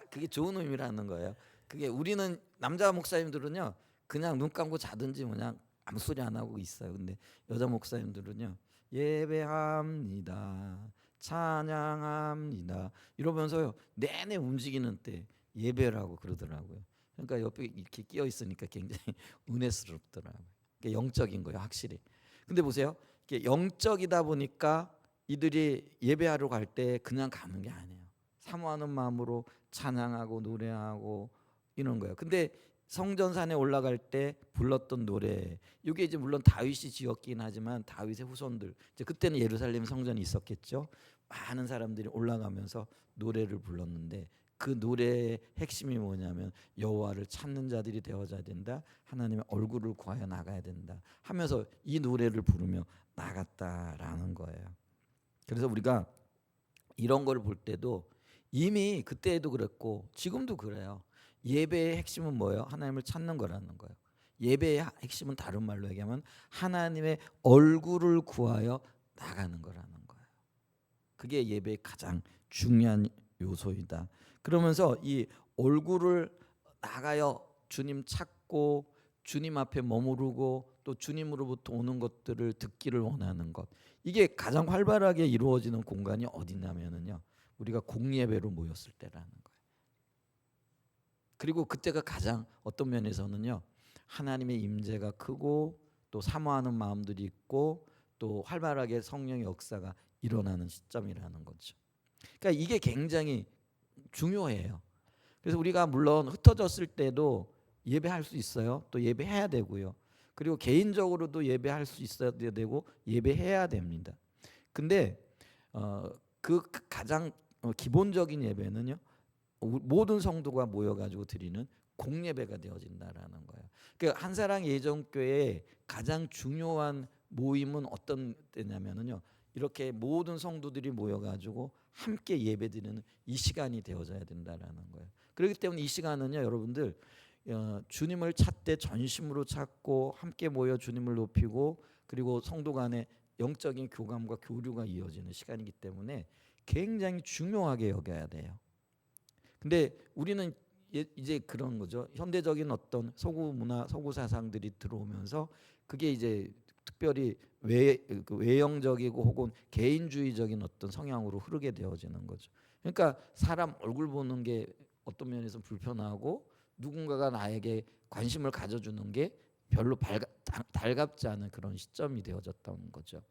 그게 좋은 의미라는 거예요. 그게 우리는 남자 목사님들은요 그냥 눈 감고 자든지 그냥 아무 소리 안 하고 있어요. 근데 여자 목사님들은요 예배합니다, 찬양합니다 이러면서요 내내 움직이는 때 예배를 하고 그러더라고요. 그러니까 옆에 이렇게 끼어 있으니까 굉장히 은혜스럽더라고요. 그러니까 영적인 거예요, 확실히. 근데 보세요, 이게 영적이다 보니까 이들이 예배하러 갈 때 그냥 가는 게 아니에요. 사모하는 마음으로 찬양하고 노래하고 이런 거예요. 근데 성전산에 올라갈 때 불렀던 노래, 이게 이제 물론 다윗이 지었긴 하지만 다윗의 후손들, 이제 그때는 예루살렘 성전이 있었겠죠. 많은 사람들이 올라가면서 노래를 불렀는데 그 노래의 핵심이 뭐냐면 여호와를 찾는 자들이 되어져야 된다. 하나님의 얼굴을 구하여 나가야 된다 하면서 이 노래를 부르며 나갔다라는 거예요. 그래서 우리가 이런 걸 볼 때도 이미 그때도 그랬고 지금도 그래요. 예배의 핵심은 뭐예요? 하나님을 찾는 거라는 거예요. 예배의 핵심은 다른 말로 얘기하면 하나님의 얼굴을 구하여 나가는 거라는 거예요. 그게 예배의 가장 중요한 요소이다. 그러면서 이 얼굴을 나가여 주님 찾고 주님 앞에 머무르고 또 주님으로부터 오는 것들을 듣기를 원하는 것, 이게 가장 활발하게 이루어지는 공간이 어디냐면요, 우리가 공예배로 모였을 때라는 거예요. 그리고 그때가 가장 어떤 면에서는요, 하나님의 임재가 크고 또 사모하는 마음들이 있고 또 활발하게 성령의 역사가 일어나는 시점이라는 거죠. 그러니까 이게 굉장히 중요해요. 그래서 우리가 물론 흩어졌을 때도 예배할 수 있어요. 또 예배해야 되고요. 그리고 개인적으로도 예배할 수 있어야 되고 예배해야 됩니다. 근데 그 가장 기본적인 예배는요, 모든 성도가 모여가지고 드리는 공예배가 되어진다라는 거예요. 그러니까 한사랑 예정교회의 가장 중요한 모임은 어떤 때냐면요, 이렇게 모든 성도들이 모여가지고 함께 예배드리는 이 시간이 되어져야 된다라는 거예요. 그렇기 때문에 이 시간은요, 여러분들 주님을 찾되 전심으로 찾고 함께 모여 주님을 높이고 그리고 성도 간의 영적인 교감과 교류가 이어지는 시간이기 때문에 굉장히 중요하게 여겨야 돼요. 근데 우리는 이제 그런 거죠. 현대적인 어떤 서구 문화, 서구 사상들이 들어오면서 그게 이제 특별히 외형적이고 혹은 개인주의적인 어떤 성향으로 흐르게 되어지는 거죠. 그러니까 사람 얼굴 보는 게 어떤 면에서 불편하고 누군가가 나에게 관심을 가져주는 게 별로 달갑지 않은 그런 시점이 되어졌다는 거죠.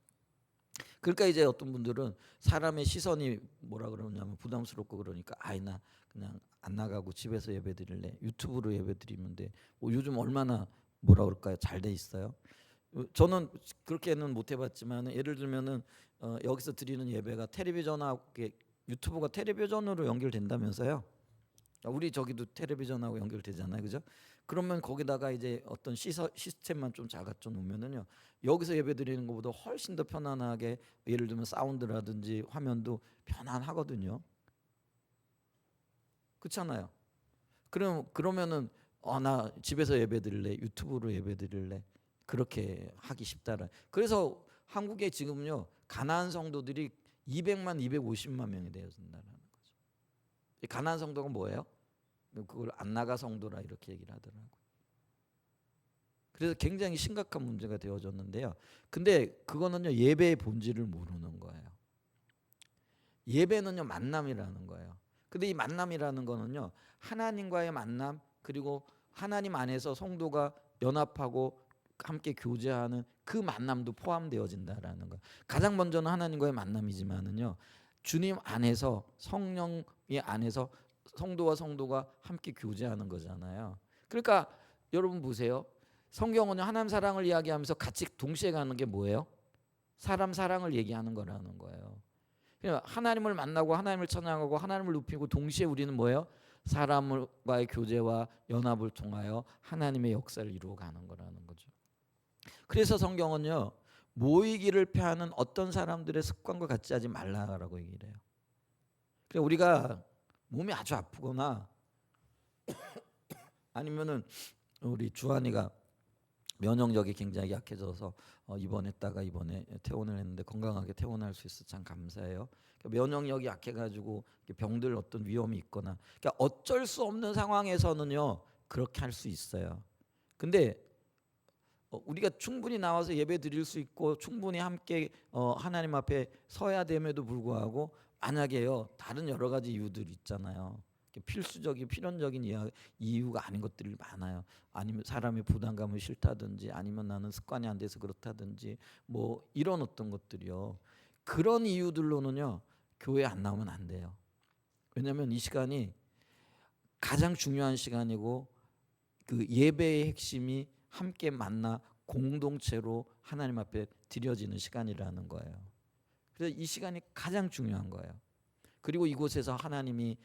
그러니까 이제 어떤 분들은 사람의 시선이 뭐라 그러냐면 부담스럽고 그러니까 아이 나 그냥 안 나가고 집에서 예배드릴래, 유튜브로 예배드리면 돼. 요즘 얼마나 뭐라 그럴까요? 잘 돼 있어요. 저는 그렇게는 못 해봤지만 예를 들면은 여기서 드리는 예배가 텔레비전하고 유튜브가 텔레비전으로 연결된다면서요. 우리 저기도 텔레비전하고 연결되잖아요, 그죠? 그러면 거기다가 이제 어떤 시스템만 좀 작아져 놓으면은요, 여기서 예배드리는 것보다 훨씬 더 편안하게, 예를 들면 사운드라든지 화면도 편안하거든요. 그렇잖아요. 그러면은 나 집에서 예배드릴래, 유튜브로 예배드릴래, 그렇게 하기 쉽다라. 그래서 한국에 지금요 가나안 성도들이 200만, 250만 명이 되어진다는 거죠. 이 가나안 성도가 뭐예요? 그걸 안 나가 성도라 이렇게 얘기를 하더라고요. 그래서 굉장히 심각한 문제가 되어졌는데요. 근데 그거는요 예배의 본질을 모르는 거예요. 예배는요 만남이라는 거예요. 근데 이 만남이라는 거는요 하나님과의 만남, 그리고 하나님 안에서 성도가 연합하고 함께 교제하는 그 만남도 포함되어진다라는 거예요. 가장 먼저는 하나님과의 만남이지만은요 주님 안에서, 성령의 안에서 성도와 성도가 함께 교제하는 거잖아요. 그러니까 여러분 보세요. 성경은요 하나님 사랑을 이야기하면서 같이 동시에 가는 게 뭐예요? 사람 사랑을 얘기하는 거라는 거예요. 그러니까 하나님을 만나고 하나님을 찬양하고 하나님을 높이고 동시에 우리는 뭐예요? 사람과의 교제와 연합을 통하여 하나님의 역사를 이루어가는 거라는 거죠. 그래서 성경은요 모이기를 패하는 어떤 사람들의 습관과 같이 하지 말라라고 얘기를 해요. 그러니까 우리가 몸이 아주 아프거나 아니면은 우리 주한이가 면역력이 굉장히 약해져서 입원했다가 이번에 퇴원을 했는데 건강하게 퇴원할 수 있어 참 감사해요. 그러니까 면역력이 약해가지고 병들 어떤 위험이 있거나, 그러니까 어쩔 수 없는 상황에서는요 그렇게 할 수 있어요. 근데 우리가 충분히 나와서 예배 드릴 수 있고 충분히 함께 하나님 앞에 서야 됨에도 불구하고 만약에요 다른 여러 가지 이유들이 있잖아요. 필수적인 필연적인 이유가 아닌 것들이 많아요. 아니면 사람의 부담감을 싫다든지, 아니면 나는 습관이 안 돼서 그렇다든지, 뭐 이런 어떤 것들이요. 그런 이유들로는요 교회 안 나오면 안 돼요. 왜냐하면 이 시간이 가장 중요한 시간이고, 그 예배의 핵심이 함께 만나 공동체로 하나님 앞에 드려지는 시간이라는 거예요. 그래서 이 시간이 가장 중요한 거예요. 그리고 이곳에서 하나님이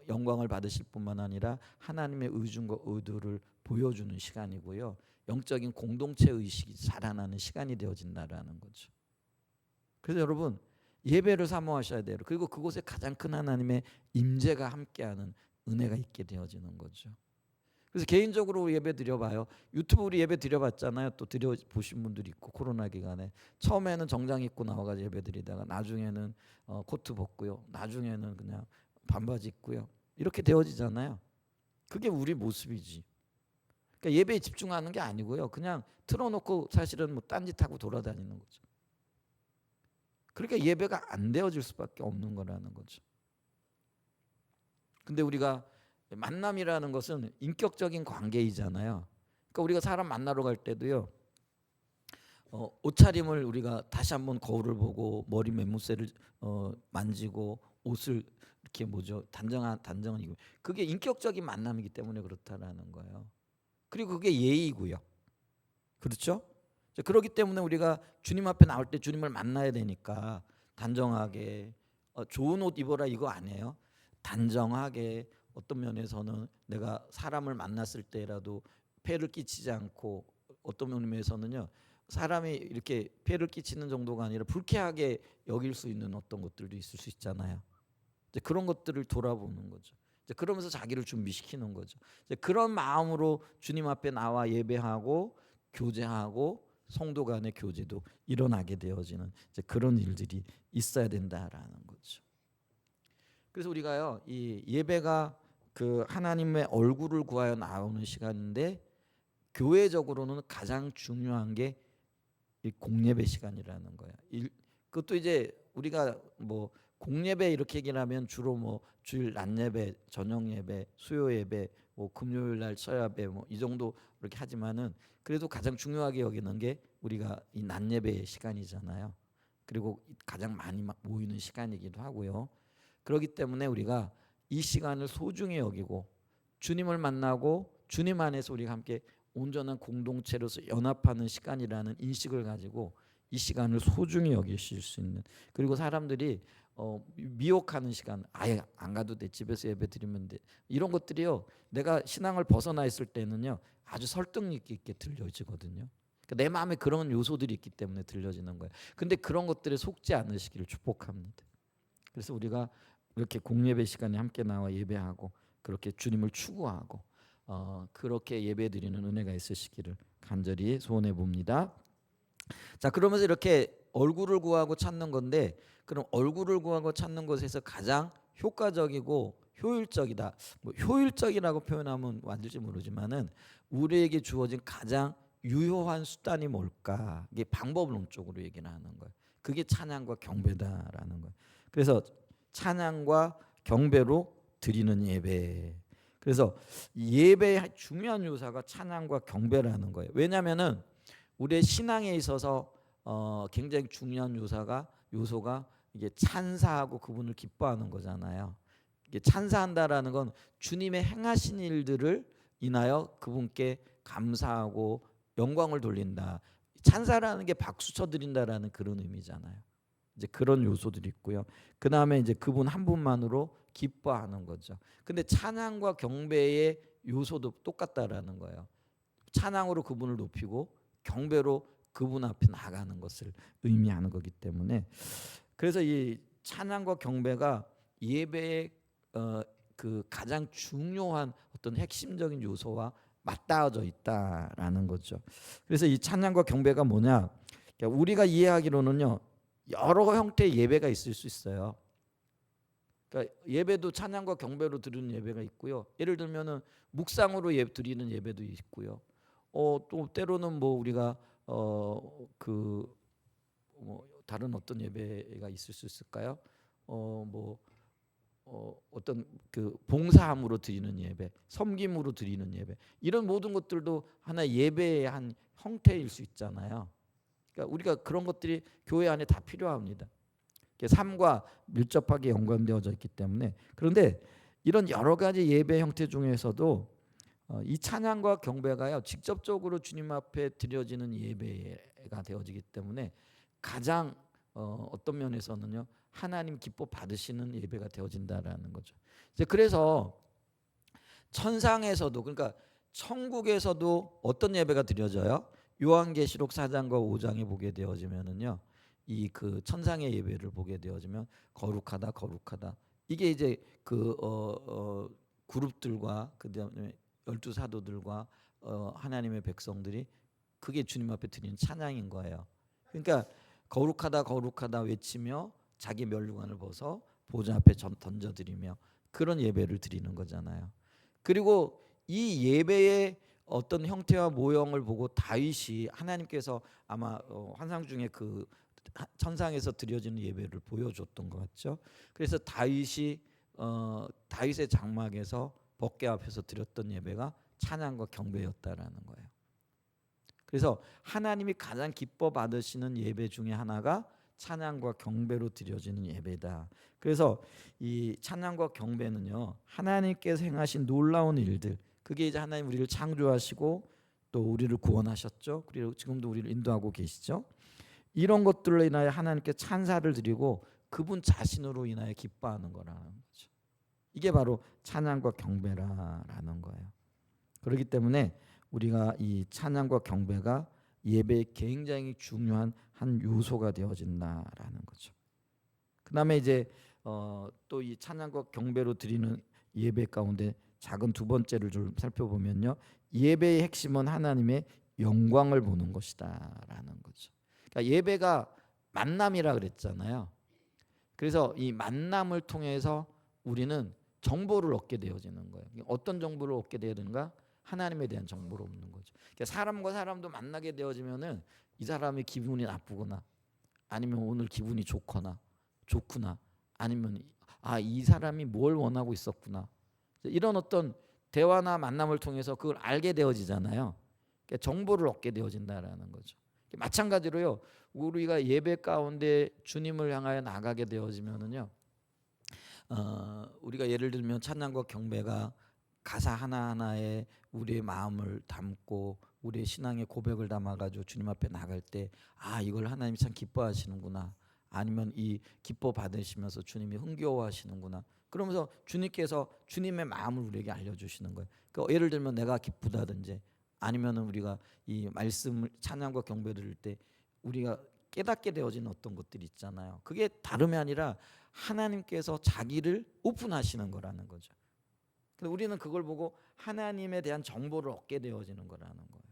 영광을 받으실 뿐만 아니라 하나님의 의중과 의도를 보여주는 시간이고요. 영적인 공동체 의식이 자라나는 시간이 되어진다라는 거죠. 그래서 여러분 예배를 사모하셔야 돼요. 그리고 그곳에 가장 큰 하나님의 임재가 함께하는 은혜가 있게 되어지는 거죠. 그래서 개인적으로 예배 드려봐요. 유튜브 우리 예배 드려봤잖아요. 또 드려보신 분들이 있고, 코로나 기간에 처음에는 정장 입고 나와가지고 예배 드리다가 나중에는 코트 벗고요, 나중에는 그냥 반바지 입고요, 이렇게 되어지잖아요. 그게 우리 모습이지. 그러니까 예배에 집중하는 게 아니고요, 그냥 틀어놓고 사실은 뭐 딴짓하고 돌아다니는 거죠. 그러니까 예배가 안 되어질 수밖에 없는 거라는 거죠. 근데 우리가 만남이라는 것은 인격적인 관계이잖아요. 그러니까 우리가 사람 만나러 갈 때도요, 옷차림을 우리가 다시 한번 거울을 보고 머리 매무새를 만지고 옷을 이렇게 단정한 이고, 그게 인격적인 만남이기 때문에 그렇다라는 거예요. 그리고 그게 예의고요. 그렇죠? 그렇기 때문에 우리가 주님 앞에 나올 때 주님을 만나야 되니까 단정하게, 좋은 옷 입어라 이거 아니에요. 단정하게, 어떤 면에서는 내가 사람을 만났을 때라도 폐를 끼치지 않고, 어떤 의미에서는요 사람이 이렇게 폐를 끼치는 정도가 아니라 불쾌하게 여길 수 있는 어떤 것들도 있을 수 있잖아요. 이제 그런 것들을 돌아보는 거죠. 이제 그러면서 자기를 준비시키는 거죠. 이제 그런 마음으로 주님 앞에 나와 예배하고 교제하고 성도 간의 교제도 일어나게 되어지는 이제 그런 일들이 있어야 된다라는 거죠. 그래서 우리가요, 이 예배가 그 하나님의 얼굴을 구하여 나오는 시간인데, 교회적으로는 가장 중요한 게 이 공예배 시간이라는 거예요. 그것도 이제 우리가 뭐 공예배 이렇게 얘기를 하면 주로 뭐 주일 낮 예배, 저녁 예배, 수요 예배, 뭐 금요일 날 서야배, 뭐 이 정도 이렇게 하지만은, 그래도 가장 중요하게 여기는 게 우리가 이 낮 예배의 시간이잖아요. 그리고 가장 많이 모이는 시간이기도 하고요. 그렇기 때문에 우리가 이 시간을 소중히 여기고, 주님을 만나고 주님 안에서 우리가 함께 온전한 공동체로서 연합하는 시간이라는 인식을 가지고 이 시간을 소중히 여기실 수 있는, 그리고 사람들이 미혹하는 시간, 아예 안 가도 돼, 집에서 예배 드리면 돼, 이런 것들이요 내가 신앙을 벗어나 있을 때는요 아주 설득력 있게 들려지거든요. 그러니까 내 마음에 그런 요소들이 있기 때문에 들려지는 거예요. 근데 그런 것들에 속지 않으시기를 축복합니다. 그래서 우리가 이렇게 공예배 시간에 함께 나와 예배하고 그렇게 주님을 추구하고 그렇게 예배드리는 은혜가 있으시기를 간절히 소원해 봅니다. 자, 그러면서 이렇게 얼굴을 구하고 찾는 건데, 그럼 얼굴을 구하고 찾는 것에서 가장 효과적이고 효율적이다, 뭐 효율적이라고 표현하면 맞을지 모르지만은 우리에게 주어진 가장 유효한 수단이 뭘까? 이게 방법론적으로 얘기를 하는 거예요. 그게 찬양과 경배다라는 거예요. 그래서 찬양과 경배로 드리는 예배. 그래서 예배의 중요한 요소가 찬양과 경배라는 거예요. 왜냐하면은 우리의 신앙에 있어서 굉장히 중요한 요소가 이게 찬사하고 그분을 기뻐하는 거잖아요. 이게 찬사한다라는 건 주님의 행하신 일들을 인하여 그분께 감사하고 영광을 돌린다. 찬사라는 게 박수 쳐드린다라는 그런 의미잖아요. 이제 그런 요소들이 있고요. 그 다음에 이제 그분 한 분만으로 기뻐하는 거죠. 근데 찬양과 경배의 요소도 똑같다라는 거예요. 찬양으로 그분을 높이고 경배로 그분 앞에 나가는 것을 의미하는 거기 때문에, 그래서 이 찬양과 경배가 예배의 그 가장 중요한 어떤 핵심적인 요소와 맞닿아져 있다라는 거죠. 그래서 이 찬양과 경배가 뭐냐? 그러니까 우리가 이해하기로는요 여러 형태의 예배가 있을 수 있어요. 그러니까 예배도 찬양과 경배로 드리는 예배가 있고요. 예를 들면은 묵상으로 드리는 예배도 있고요. 또 때로는 뭐 우리가 뭐 다른 어떤 예배가 있을 수 있을까요? 뭐 어떤 그 봉사함으로 드리는 예배, 섬김으로 드리는 예배, 이런 모든 것들도 하나의 예배의 한 형태일 수 있잖아요. 그러니까 우리가 그런 것들이 교회 안에 다 필요합니다. 삶과 밀접하게 연관되어져 있기 때문에. 그런데 이런 여러 가지 예배 형태 중에서도 이 찬양과 경배가요 직접적으로 주님 앞에 드려지는 예배가 되어지기 때문에 가장 어떤 면에서는요 하나님 기뻐 받으시는 예배가 되어진다라는 거죠. 이제 그래서 천상에서도, 그러니까 천국에서도 어떤 예배가 드려져요? 요한계시록 4장과 5장에 보게 되어지면은요 이 그 천상의 예배를 보게 되어지면 거룩하다 거룩하다, 이게 이제 그 그룹들과 그다음에 12사도들과 하나님의 백성들이 그게 주님 앞에 드리는 찬양인 거예요. 그러니까 거룩하다 거룩하다 외치며 자기 면류관을 벗어 보좌 앞에 던져드리며 그런 예배를 드리는 거잖아요. 그리고 이 예배의 어떤 형태와 모형을 보고 다윗이 하나님께서 아마 환상 중에 그 천상에서 드려지는 예배를 보여줬던 것 같죠. 그래서 다윗이 다윗의 장막에서 법궤 앞에서 드렸던 예배가 찬양과 경배였다라는 거예요. 그래서 하나님이 가장 기뻐 받으시는 예배 중에 하나가 찬양과 경배로 드려지는 예배다. 그래서 이 찬양과 경배는요 하나님께서 행하신 놀라운 일들, 그게 이제 하나님 우리를 창조하시고 또 우리를 구원하셨죠. 그리고 지금도 우리를 인도하고 계시죠. 이런 것들로 인하여 하나님께 찬사를 드리고 그분 자신으로 인하여 기뻐하는 거라는 거죠. 이게 바로 찬양과 경배라는 거예요. 그렇기 때문에 우리가 이 찬양과 경배가 예배의 굉장히 중요한 한 요소가 되어진다라는 거죠. 그다음에 이제 또 이 찬양과 경배로 드리는 예배 가운데 작은 두 번째를 좀 살펴보면요, 예배의 핵심은 하나님의 영광을 보는 것이다라는 거죠. 그러니까 예배가 만남이라 그랬잖아요. 그래서 이 만남을 통해서 우리는 정보를 얻게 되어지는 거예요. 어떤 정보를 얻게 되는가? 하나님에 대한 정보를 얻는 거죠. 그러니까 사람과 사람도 만나게 되어지면은 이 사람의 기분이 나쁘거나 아니면 오늘 기분이 좋구나 아니면 이 사람이 뭘 원하고 있었구나, 이런 어떤 대화나 만남을 통해서 그걸 알게 되어지잖아요. 그러니까 정보를 얻게 되어진다라는 거죠. 마찬가지로요 우리가 예배 가운데 주님을 향하여 나가게 되어지면은요 우리가 예를 들면 찬양과 경배가 가사 하나하나에 우리의 마음을 담고 우리의 신앙의 고백을 담아가지고 주님 앞에 나갈 때 이걸 하나님이 참 기뻐하시는구나, 아니면 이 기뻐 받으시면서 주님이 흥겨워하시는구나, 그러면서 주님께서 주님의 마음을 우리에게 알려주시는 거예요. 그러니까 예를 들면 내가 기쁘다든지 아니면은 우리가 이 말씀을 찬양과 경배를 드릴 때 우리가 깨닫게 되어지는 어떤 것들이 있잖아요. 그게 다름이 아니라 하나님께서 자기를 오픈하시는 거라는 거죠. 그래서 우리는 그걸 보고 하나님에 대한 정보를 얻게 되어지는 거라는 거예요.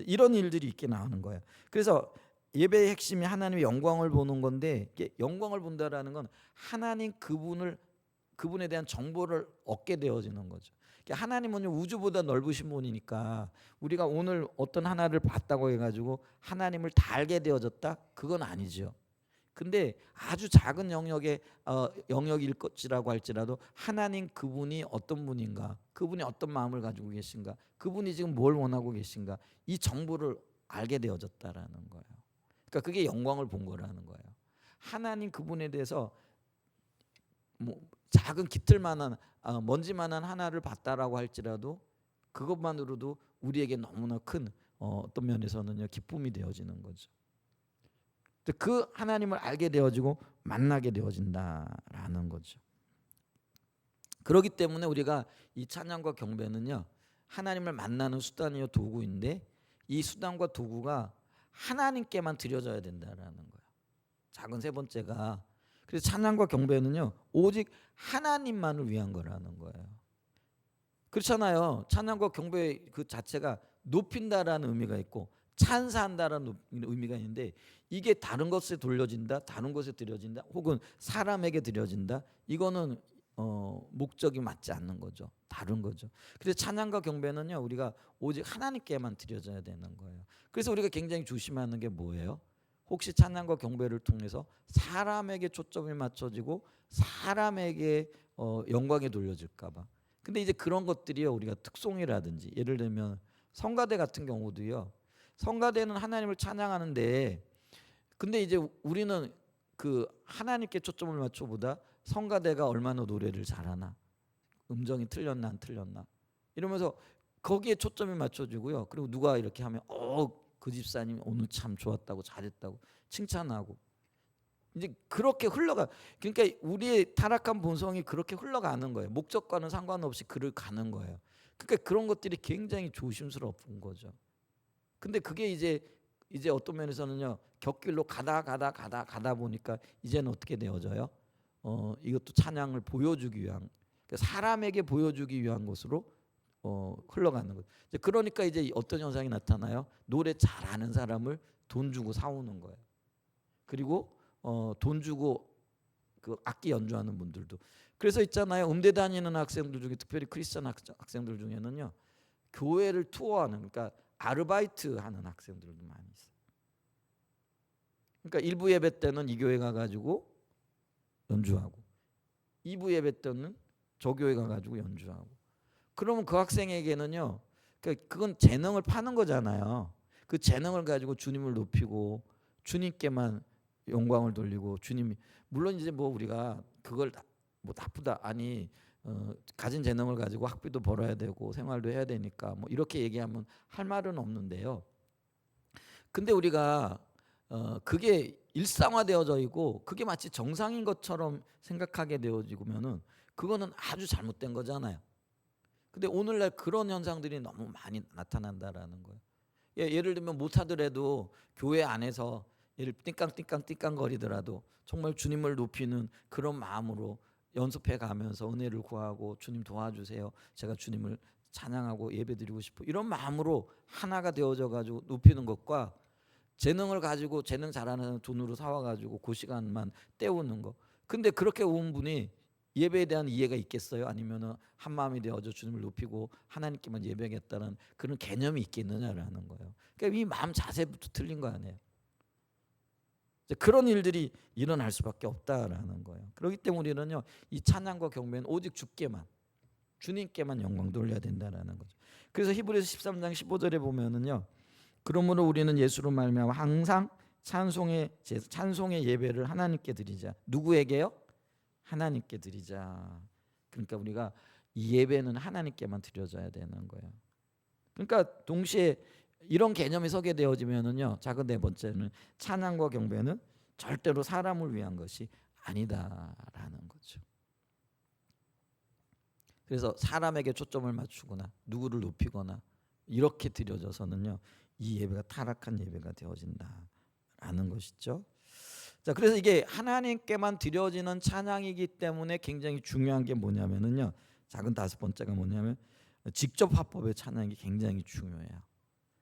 이런 일들이 있게 나오는 거예요. 그래서 예배의 핵심이 하나님의 영광을 보는 건데, 영광을 본다라는 건 하나님 그분에 대한 정보를 얻게 되어지는 거죠. 하나님은 우주보다 넓으신 분이니까 우리가 오늘 어떤 하나를 봤다고 해가지고 하나님을 다 알게 되어졌다? 그건 아니죠. 근데 아주 작은 영역일 것이라고 할지라도 하나님 그분이 어떤 분인가, 그분이 어떤 마음을 가지고 계신가, 그분이 지금 뭘 원하고 계신가, 이 정보를 알게 되어졌다라는 거예요. 그러니까 그게 영광을 본 거라는 거예요. 하나님 그분에 대해서 뭐 작은 깃털만한 먼지만한 하나를 봤다라고 할지라도 그것만으로도 우리에게 너무나 큰 어떤 면에서는요 기쁨이 되어지는 거죠. 그 하나님을 알게 되어지고 만나게 되어진다라는 거죠. 그렇기 때문에 우리가 이 찬양과 경배는요 하나님을 만나는 수단이요 도구인데, 이 수단과 도구가 하나님께만 드려져야 된다라는 거예요. 작은 세 번째가, 그래서 찬양과 경배는요 오직 하나님만을 위한 거라는 거예요. 그렇잖아요. 찬양과 경배 그 자체가 높인다라는 의미가 있고 찬사한다라는 의미가 있는데, 이게 다른 것에 돌려진다, 다른 것에 드려진다, 혹은 사람에게 드려진다, 이거는 목적이 맞지 않는 거죠. 다른 거죠. 그래서 찬양과 경배는요 우리가 오직 하나님께만 드려져야 되는 거예요. 그래서 우리가 굉장히 조심하는 게 뭐예요? 혹시 찬양과 경배를 통해서 사람에게 초점이 맞춰지고 사람에게 영광에 돌려질까봐. 근데 이제 그런 것들이요 우리가 특송이라든지 예를 들면 성가대 같은 경우도요. 성가대는 하나님을 찬양하는데 근데 이제 우리는 그 하나님께 초점을 맞춰보다 성가대가 얼마나 노래를 잘하나 음정이 틀렸나 안 틀렸나 이러면서 거기에 초점이 맞춰지고요. 그리고 누가 이렇게 하면 그 집사님 오늘 참 좋았다고 잘했다고 칭찬하고 이제 그렇게 흘러가. 그러니까 우리의 타락한 본성이 그렇게 흘러가는 거예요. 목적과는 상관없이 그를 가는 거예요. 그러니까 그런 것들이 굉장히 조심스러운 거죠. 근데 그게 이제 어떤 면에서는요 곁길로 가다 보니까 이제는 어떻게 되어져요? 이것도 찬양을 보여주기 위한 사람에게 보여주기 위한 것으로 흘러가는 거죠. 그러니까 이제 어떤 현상이 나타나요? 노래 잘하는 사람을 돈 주고 사오는 거예요. 그리고 돈 주고 그 악기 연주하는 분들도. 그래서 있잖아요. 음대 다니는 학생들 중에 특별히 크리스천 학생들 중에는요. 교회를 투어하는 그러니까 아르바이트 하는 학생들도 많이 있어요. 그러니까 일부 예배 때는 이 교회 가가지고 연주하고 2부 예배 때는 저 교회 가가지고 연주하고 그러면 그 학생에게는요 그러니까 그건 재능을 파는 거잖아요. 그 재능을 가지고 주님을 높이고 주님께만 영광을 돌리고 주님이 물론 이제 뭐 우리가 그걸 뭐 나쁘다 아니 가진 재능을 가지고 학비도 벌어야 되고 생활도 해야 되니까 뭐 이렇게 얘기하면 할 말은 없는데요. 근데 우리가 그게 일상화되어져 있고 그게 마치 정상인 것처럼 생각하게 되어지면은 그거는 아주 잘못된 거잖아요. 근데 오늘날 그런 현상들이 너무 많이 나타난다라는 거예요. 예를 들면 못하더라도 교회 안에서 예를 띵깡 거리더라도 정말 주님을 높이는 그런 마음으로 연습해 가면서 은혜를 구하고 주님 도와주세요. 제가 주님을 찬양하고 예배드리고 싶어. 이런 마음으로 하나가 되어져 가지고 높이는 것과 재능을 가지고 재능 잘하는 돈으로 사와 가지고 그 시간만 때우는 거. 근데 그렇게 온 분이 예배에 대한 이해가 있겠어요? 아니면은 한 마음이 되어져 주님을 높이고 하나님께만 예배하겠다는 그런 개념이 있겠느냐라는 거예요. 그러니까 이 마음 자세부터 틀린 거 아니에요. 그런 일들이 일어날 수밖에 없다라는 거예요. 그렇기 때문에 우리는요 이 찬양과 경배는 오직 주님께만 영광 돌려야 된다라는 거죠. 그래서 히브리서 13장 15절에 보면은요. 그러므로 우리는 예수로 말미암아 항상 찬송의 예배를 하나님께 드리자. 누구에게요? 하나님께 드리자. 그러니까 우리가 이 예배는 하나님께만 드려져야 되는 거예요. 그러니까 동시에 이런 개념이 서게 되어지면은요. 작은 네 번째는 찬양과 경배는 절대로 사람을 위한 것이 아니다라는 거죠. 그래서 사람에게 초점을 맞추거나 누구를 높이거나 이렇게 드려져서는요. 이 예배가 타락한 예배가 되어진다라는 것이죠. 자, 그래서 이게 하나님께만 드려지는 찬양이기 때문에 굉장히 중요한 게 뭐냐면은요. 작은 다섯 번째가 뭐냐면 직접 화법의 찬양이 굉장히 중요해요.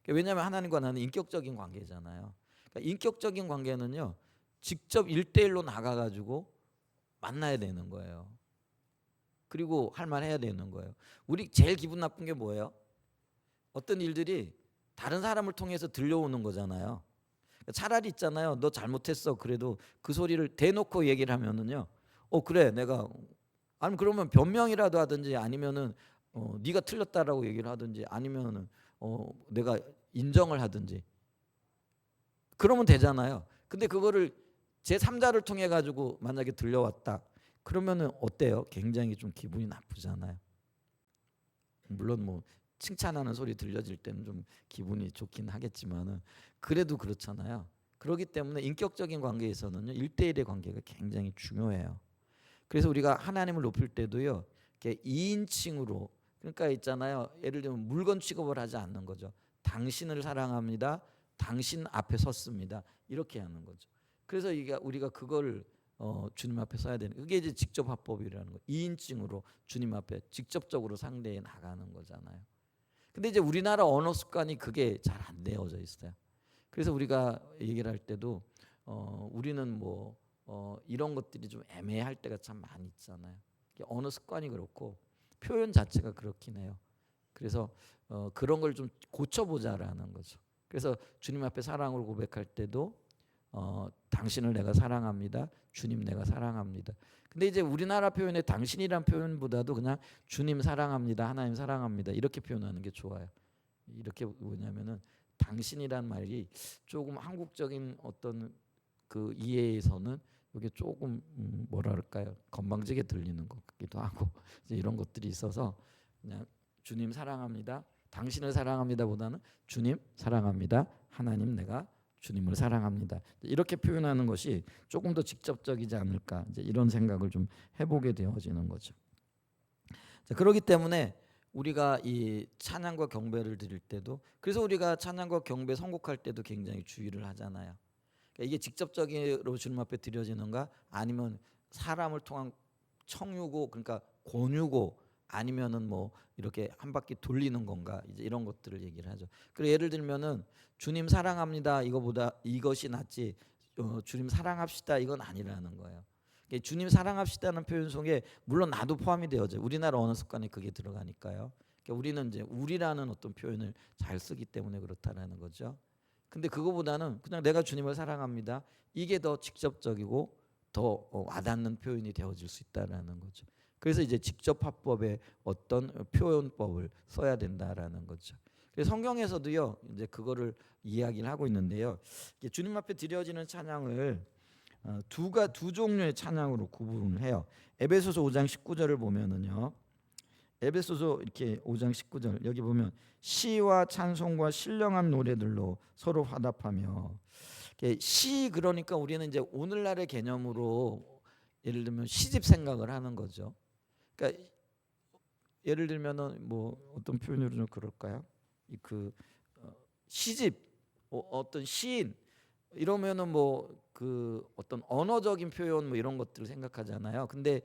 왜냐하면 하나님과 나는 인격적인 관계잖아요. 그러니까 인격적인 관계는요. 직접 1대1로 나가가지고 만나야 되는 거예요. 그리고 할 말 해야 되는 거예요. 우리 제일 기분 나쁜 게 뭐예요? 어떤 일들이 다른 사람을 통해서 들려오는 거잖아요. 차라리 있잖아요. 너 잘못했어. 그래도 그 소리를 대놓고 얘기를 하면은요. 그래 내가 아니면 그러면 변명이라도 하든지 아니면은 네가 틀렸다라고 얘기를 하든지 아니면은 내가 인정을 하든지 그러면 되잖아요. 근데 그거를 제3자를 통해 가지고 만약에 들려왔다. 그러면은 어때요? 굉장히 좀 기분이 나쁘잖아요. 물론 뭐 칭찬하는 소리 들려질 때는 좀 기분이 좋긴 하겠지만은 그래도 그렇잖아요. 그렇기 때문에 인격적인 관계에서는요. 1대1의 관계가 굉장히 중요해요. 그래서 우리가 하나님을 높일 때도요. 이렇게 2인칭으로 그러니까 있잖아요. 예를 들면 물건 취급을 하지 않는 거죠. 당신을 사랑합니다. 당신 앞에 섰습니다. 이렇게 하는 거죠. 그래서 이게 우리가 그걸 주님 앞에 서야 되는 그게 이제 직접 화법이라는 거. 2인칭으로 주님 앞에 직접적으로 상대해 나가는 거잖아요. 근데 이제 우리나라 언어 습관이 그게 잘 안 되어져 있어요. 그래서 우리가 얘기를 할 때도 우리는 뭐 이런 것들이 좀 애매할 때가 참 많이 있잖아요. 언어 습관이 그렇고 표현 자체가 그렇긴 해요. 그래서 그런 걸 좀 고쳐보자라는 거죠. 그래서 주님 앞에 사랑을 고백할 때도 당신을 내가 사랑합니다. 주님 내가 사랑합니다. 근데 이제 우리나라 표현의 당신이란 표현보다도 그냥 주님 사랑합니다. 하나님 사랑합니다. 이렇게 표현하는 게 좋아요. 이렇게 뭐냐면은 당신이란 말이 조금 한국적인 어떤 그 이해에서는 이게 조금 뭐랄까요, 건방지게 들리는 것 같기도 하고 이제 이런 것들이 있어서 그냥 주님 사랑합니다. 당신을 사랑합니다보다는 주님 사랑합니다. 하나님 내가 주님을 사랑합니다. 이렇게 표현하는 것이 조금 더 직접적이지 않을까, 이제 이런 생각을 좀 해보게 되어지는 거죠. 자, 그렇기 때문에 우리가 이 찬양과 경배를 드릴 때도, 그래서 우리가 찬양과 경배 선곡할 때도 굉장히 주의를 하잖아요. 그러니까 이게 직접적으로 주님 앞에 드려지는가, 아니면 사람을 통한 청유고, 그러니까 권유고, 아니면은 뭐 이렇게 한 바퀴 돌리는 건가, 이제 이런 것들을 얘기를 하죠. 그리고 예를 들면은 주님 사랑합니다 이거보다 이것이 낫지 주님 사랑합시다 이건 아니라는 거예요. 그러니까 주님 사랑합시다는 표현 속에 물론 나도 포함이 되어져. 우리나라 언어 습관에 그게 들어가니까요. 그러니까 우리는 이제 우리라는 어떤 표현을 잘 쓰기 때문에 그렇다라는 거죠. 근데 그거보다는 그냥 내가 주님을 사랑합니다. 이게 더 직접적이고 더 와닿는 표현이 되어질 수 있다라는 거죠. 그래서 이제 직접 화법의 어떤 표현법을 써야 된다라는 거죠. 그래서 성경에서도요, 이제 그거를 이야기를 하고 있는데요. 주님 앞에 드려지는 찬양을 두 종류의 찬양으로 구분을 해요. 에베소서 5장 19절을 보면은요. 에베소서 이렇게 5장 19절 여기 보면 시와 찬송과 신령한 노래들로 서로 화답하며, 시 그러니까 우리는 이제 오늘날의 개념으로 예를 들면 시집 생각을 하는 거죠. 그러니까 예를 들면은 뭐 어떤 표현으로 좀 그럴까요? 그 시집, 어떤 시인 이러면은 뭐 그 어떤 언어적인 표현 뭐 이런 것들을 생각하잖아요. 근데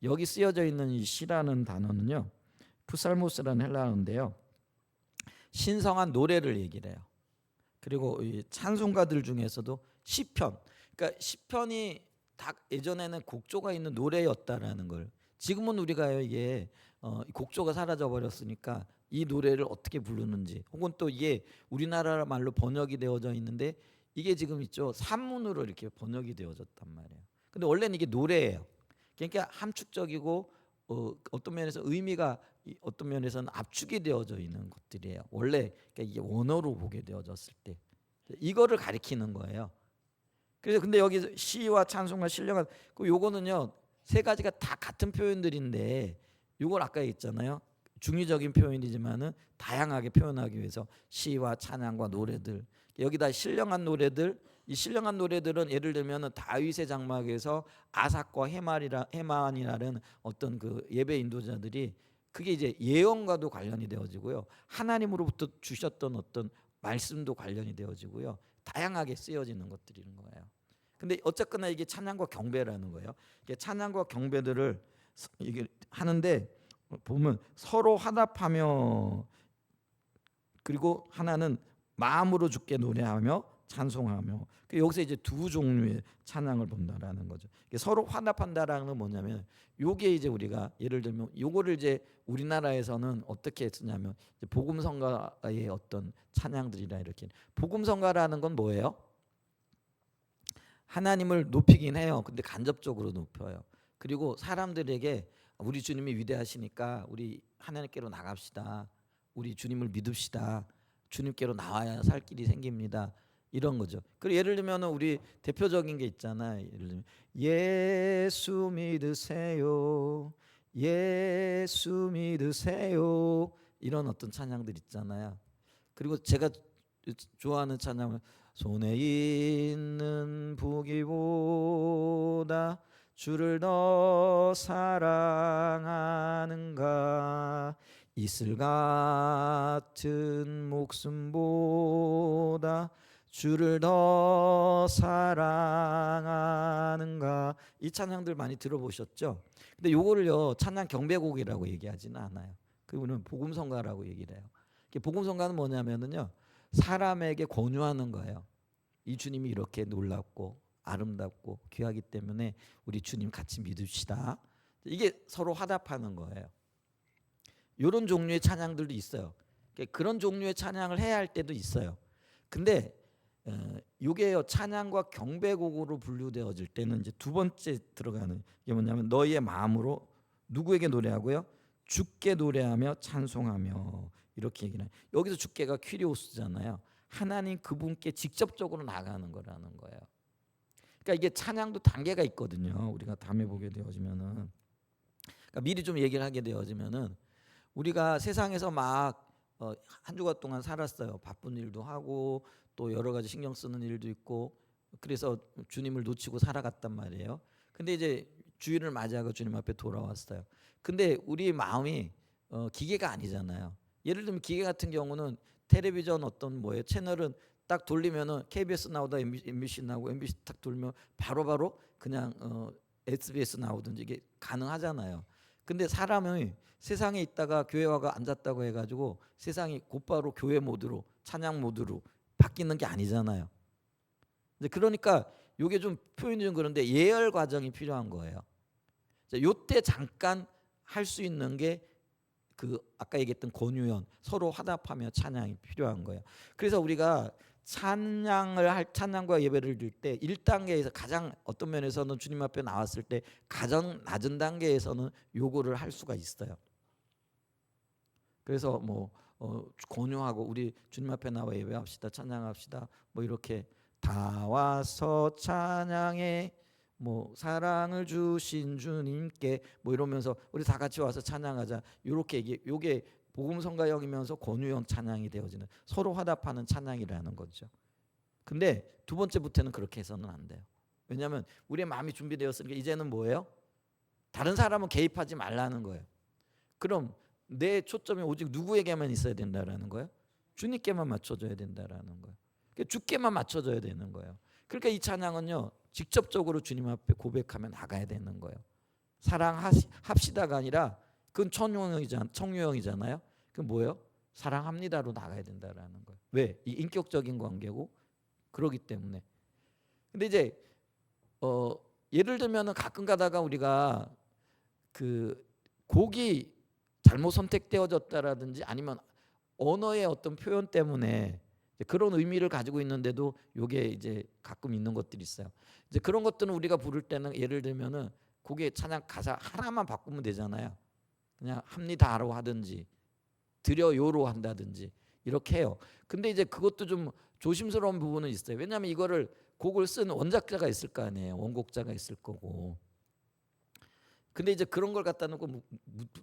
여기 쓰여져 있는 이 시라는 단어는요, 푸살모스라는 헬라어인데요, 신성한 노래를 얘기를 해요. 그리고 이 찬송가들 중에서도 시편, 그러니까 시편이 다 예전에는 곡조가 있는 노래였다라는 걸, 지금은 우리가 이게 곡조가 사라져 버렸으니까 이 노래를 어떻게 부르는지, 혹은 또 이게 우리나라 말로 번역이 되어져 있는데 이게 지금 있죠, 산문으로 이렇게 번역이 되어졌단 말이에요. 근데 원래는 이게 노래예요. 그러니까 함축적이고 어떤 면에서 의미가 어떤 면에서는 압축이 되어져 있는 것들이에요. 원래 그러니까 이게 원어로 보게 되어졌을 때 이거를 가리키는 거예요. 그래서 근데 여기 시와 찬송과 신령한 요거는요, 세 가지가 다 같은 표현들인데 요걸 아까 했잖아요. 중의적인 표현이지만은 다양하게 표현하기 위해서 시와 찬양과 노래들, 여기다 신령한 노래들, 이 신령한 노래들은 예를 들면은 다윗의 장막에서 아삭과 헤만이라는 어떤 그 예배 인도자들이, 그게 이제 예언과도 관련이 되어지고요, 하나님으로부터 주셨던 어떤 말씀도 관련이 되어지고요, 다양하게 쓰여지는 것들인 거예요. 근데 어쨌거나 이게 찬양과 경배라는 거예요. 이게 찬양과 경배들을 이게 하는데 보면 서로 화답하며, 그리고 하나는 마음으로 주께 노래하며 찬송하며, 여기서 이제 두 종류의 찬양을 본다라는 거죠. 서로 화답한다라는 건 뭐냐면, 요게 이제 우리가 예를 들면 요거를 이제 우리나라에서는 어떻게 쓰냐면 복음성가의 어떤 찬양들이라, 이렇게 복음성가라는 건 뭐예요? 하나님을 높이긴 해요. 근데 간접적으로 높여요. 그리고 사람들에게 우리 주님이 위대하시니까 우리 하나님께로 나갑시다, 우리 주님을 믿읍시다, 주님께로 나와야 살 길이 생깁니다, 이런 거죠. 그리고 예를 들면 우리 대표적인 게 있잖아요. 예를 들면 예수 믿으세요, 예수 믿으세요, 이런 어떤 찬양들 있잖아요. 그리고 제가 좋아하는 찬양은 손에 있는 부귀보다 주를 더 사랑하는가, 이슬 같은 목숨보다 주를 더 사랑하는가, 이 찬양들 많이 들어보셨죠? 근데 요거를요 찬양 경배곡이라고 얘기하지는 않아요. 그거는 복음성가라고 얘기를 해요. 복음성가는 뭐냐면은요, 사람에게 권유하는 거예요. 이 주님이 이렇게 놀랍고 아름답고 귀하기 때문에 우리 주님 같이 믿읍시다. 이게 서로 화답하는 거예요. 이런 종류의 찬양들도 있어요. 그런 종류의 찬양을 해야 할 때도 있어요. 근데 요게요 찬양과 경배곡으로 분류되어질 때는 이제 두 번째 들어가는 게 뭐냐면 너희의 마음으로 누구에게 노래하고요? 주께 노래하며 찬송하며 이렇게 얘기를 해요. 여기서 주께가 퀴리오스잖아요. 하나님 그분께 직접적으로 나가는 거라는 거예요. 그러니까 이게 찬양도 단계가 있거든요. 우리가 다음에 보게 되어지면은 그러니까 미리 좀 얘기를 하게 되어지면은 우리가 세상에서 막 한 주간 동안 살았어요. 바쁜 일도 하고 또 여러 가지 신경 쓰는 일도 있고 그래서 주님을 놓치고 살아갔단 말이에요. 근데 이제 주일을 맞이하고 주님 앞에 돌아왔어요. 근데 우리 마음이 기계가 아니잖아요. 예를 들면 기계 같은 경우는 텔레비전 어떤 뭐예요 채널은 딱 돌리면은 KBS 나오다 MBC 나오고 MBC 딱 돌면 바로바로 그냥 SBS 나오든지 이게 가능하잖아요. 근데 사람이 세상에 있다가 교회 와가 앉았다고 해가지고 세상이 곧바로 교회 모드로 찬양 모드로 바뀌는 게 아니잖아요. 이제 그러니까 이게 좀 표현이 좀 그런데 예열 과정이 필요한 거예요. 요때 잠깐 할 수 있는 게 그 아까 얘기했던 권유연 서로 화답하며 찬양이 필요한 거예요. 그래서 우리가 찬양과 예배를 드릴 때 1단계에서 가장 어떤 면에서는 주님 앞에 나왔을 때 가장 낮은 단계에서는 요거를 할 수가 있어요. 그래서 뭐 권유하고 우리 주님 앞에 나와 예배합시다 찬양합시다 뭐 이렇게 다 와서 찬양해 뭐 사랑을 주신 주님께 뭐 이러면서 우리 다 같이 와서 찬양하자 이렇게 요게 복음성가형이면서 권유형 찬양이 되어지는 서로 화답하는 찬양이라는 거죠. 근데 두 번째부터는 그렇게 해서는 안 돼요. 왜냐하면 우리의 마음이 준비되었으니까 이제는 뭐예요? 다른 사람은 개입하지 말라는 거예요. 그럼 내 초점이 오직 누구에게만 있어야 된다라는 거예요? 주님께만 맞춰져야 된다라는 거예요. 그러니까 주께만 맞춰져야 되는 거예요. 그러니까 이 찬양은요 직접적으로 주님 앞에 고백하며 나가야 되는 거예요. 사랑합시다가 아니라 그건 청유형이잖아요. 그 뭐예요? 사랑합니다로 나가야 된다라는 거예요. 왜? 이 인격적인 관계고 그러기 때문에. 근데 이제 예를 들면은 가끔 가다가 우리가 그 곡이 잘못 선택되어졌다라든지 아니면 언어의 어떤 표현 때문에 그런 의미를 가지고 있는데도 요게 이제 가끔 있는 것들이 있어요. 이제 그런 것들은 우리가 부를 때는 예를 들면은 곡의 찬양 가사 하나만 바꾸면 되잖아요. 그냥 합니다로 하든지 드려요로 한다든지 이렇게 해요. 근데 이제 그것도 좀 조심스러운 부분은 있어요. 왜냐하면 이거를 곡을 쓴 원작자가 있을 거 아니에요. 원곡자가 있을 거고. 근데 이제 그런 걸 갖다 놓고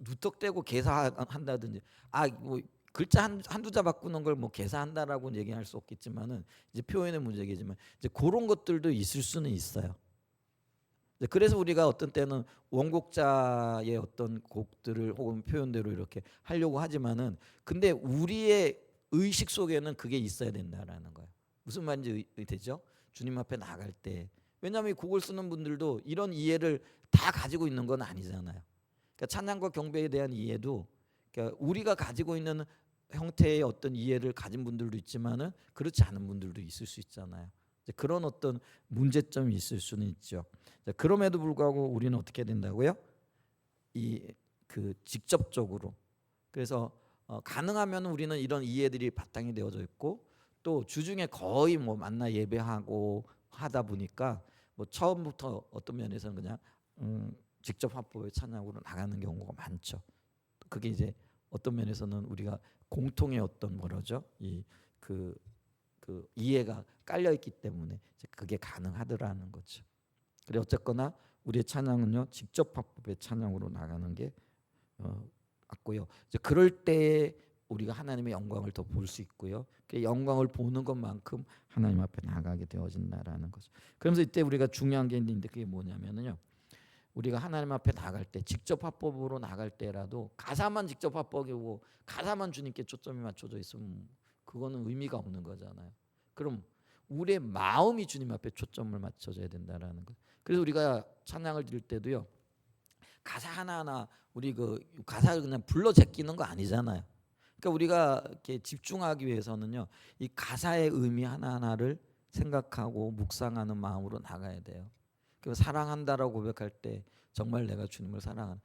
무턱대고 개사한다든지 뭐 글자 한두 자 바꾸는 걸 뭐 개사한다라고 얘기할 수 없겠지만은 이제 표현의 문제겠지만 이제 그런 것들도 있을 수는 있어요. 그래서 우리가 어떤 때는 원곡자의 어떤 곡들을 혹은 표현대로 이렇게 하려고 하지만은 근데 우리의 의식 속에는 그게 있어야 된다라는 거예요. 무슨 말인지 되죠? 주님 앞에 나갈 때 왜냐하면 이 곡을 쓰는 분들도 이런 이해를 다 가지고 있는 건 아니잖아요. 그러니까 찬양과 경배에 대한 이해도 그러니까 우리가 가지고 있는 형태의 어떤 이해를 가진 분들도 있지만은 그렇지 않은 분들도 있을 수 있잖아요. 그런 어떤 문제점이 있을 수는 있죠. 그럼에도 불구하고 우리는 어떻게 된다고요? 그 직접적으로 그래서 가능하면 우리는 이런 이해들이 바탕이 되어져 있고 또 주중에 거의 뭐 만나 예배하고 하다 보니까 뭐 처음부터 어떤 면에서는 그냥 직접 화법의 찬양으로 나가는 경우가 많죠. 그게 이제 어떤 면에서는 우리가 공통의 어떤 뭐라죠? 그 이해가 깔려 있기 때문에 그게 가능하더라는 거죠. 그래 어쨌거나 우리의 찬양은요 직접 화법의 찬양으로 나가는 게 맞고요. 이제 그럴 때 우리가 하나님의 영광을 더 볼 수 있고요. 그 영광을 보는 것만큼 하나님 앞에 나가게 되어진다라는 거죠. 그러면서 이때 우리가 중요한 게 있는데 그게 뭐냐면요. 우리가 하나님 앞에 나갈 때 직접 화법으로 나갈 때라도 가사만 직접 화법이고 가사만 주님께 초점이 맞춰져 있으면 그거는 의미가 없는 거잖아요. 그럼 우리의 마음이 주님 앞에 초점을 맞춰져야 된다라는 거. 그래서 우리가 찬양을 드릴 때도요. 가사 하나하나 우리 그 가사를 그냥 불러 제끼는 거 아니잖아요. 그러니까 우리가 이렇게 집중하기 위해서는요. 이 가사의 의미 하나하나를 생각하고 묵상하는 마음으로 나가야 돼요. 그 사랑한다라고 고백할 때 정말 내가 주님을 사랑하는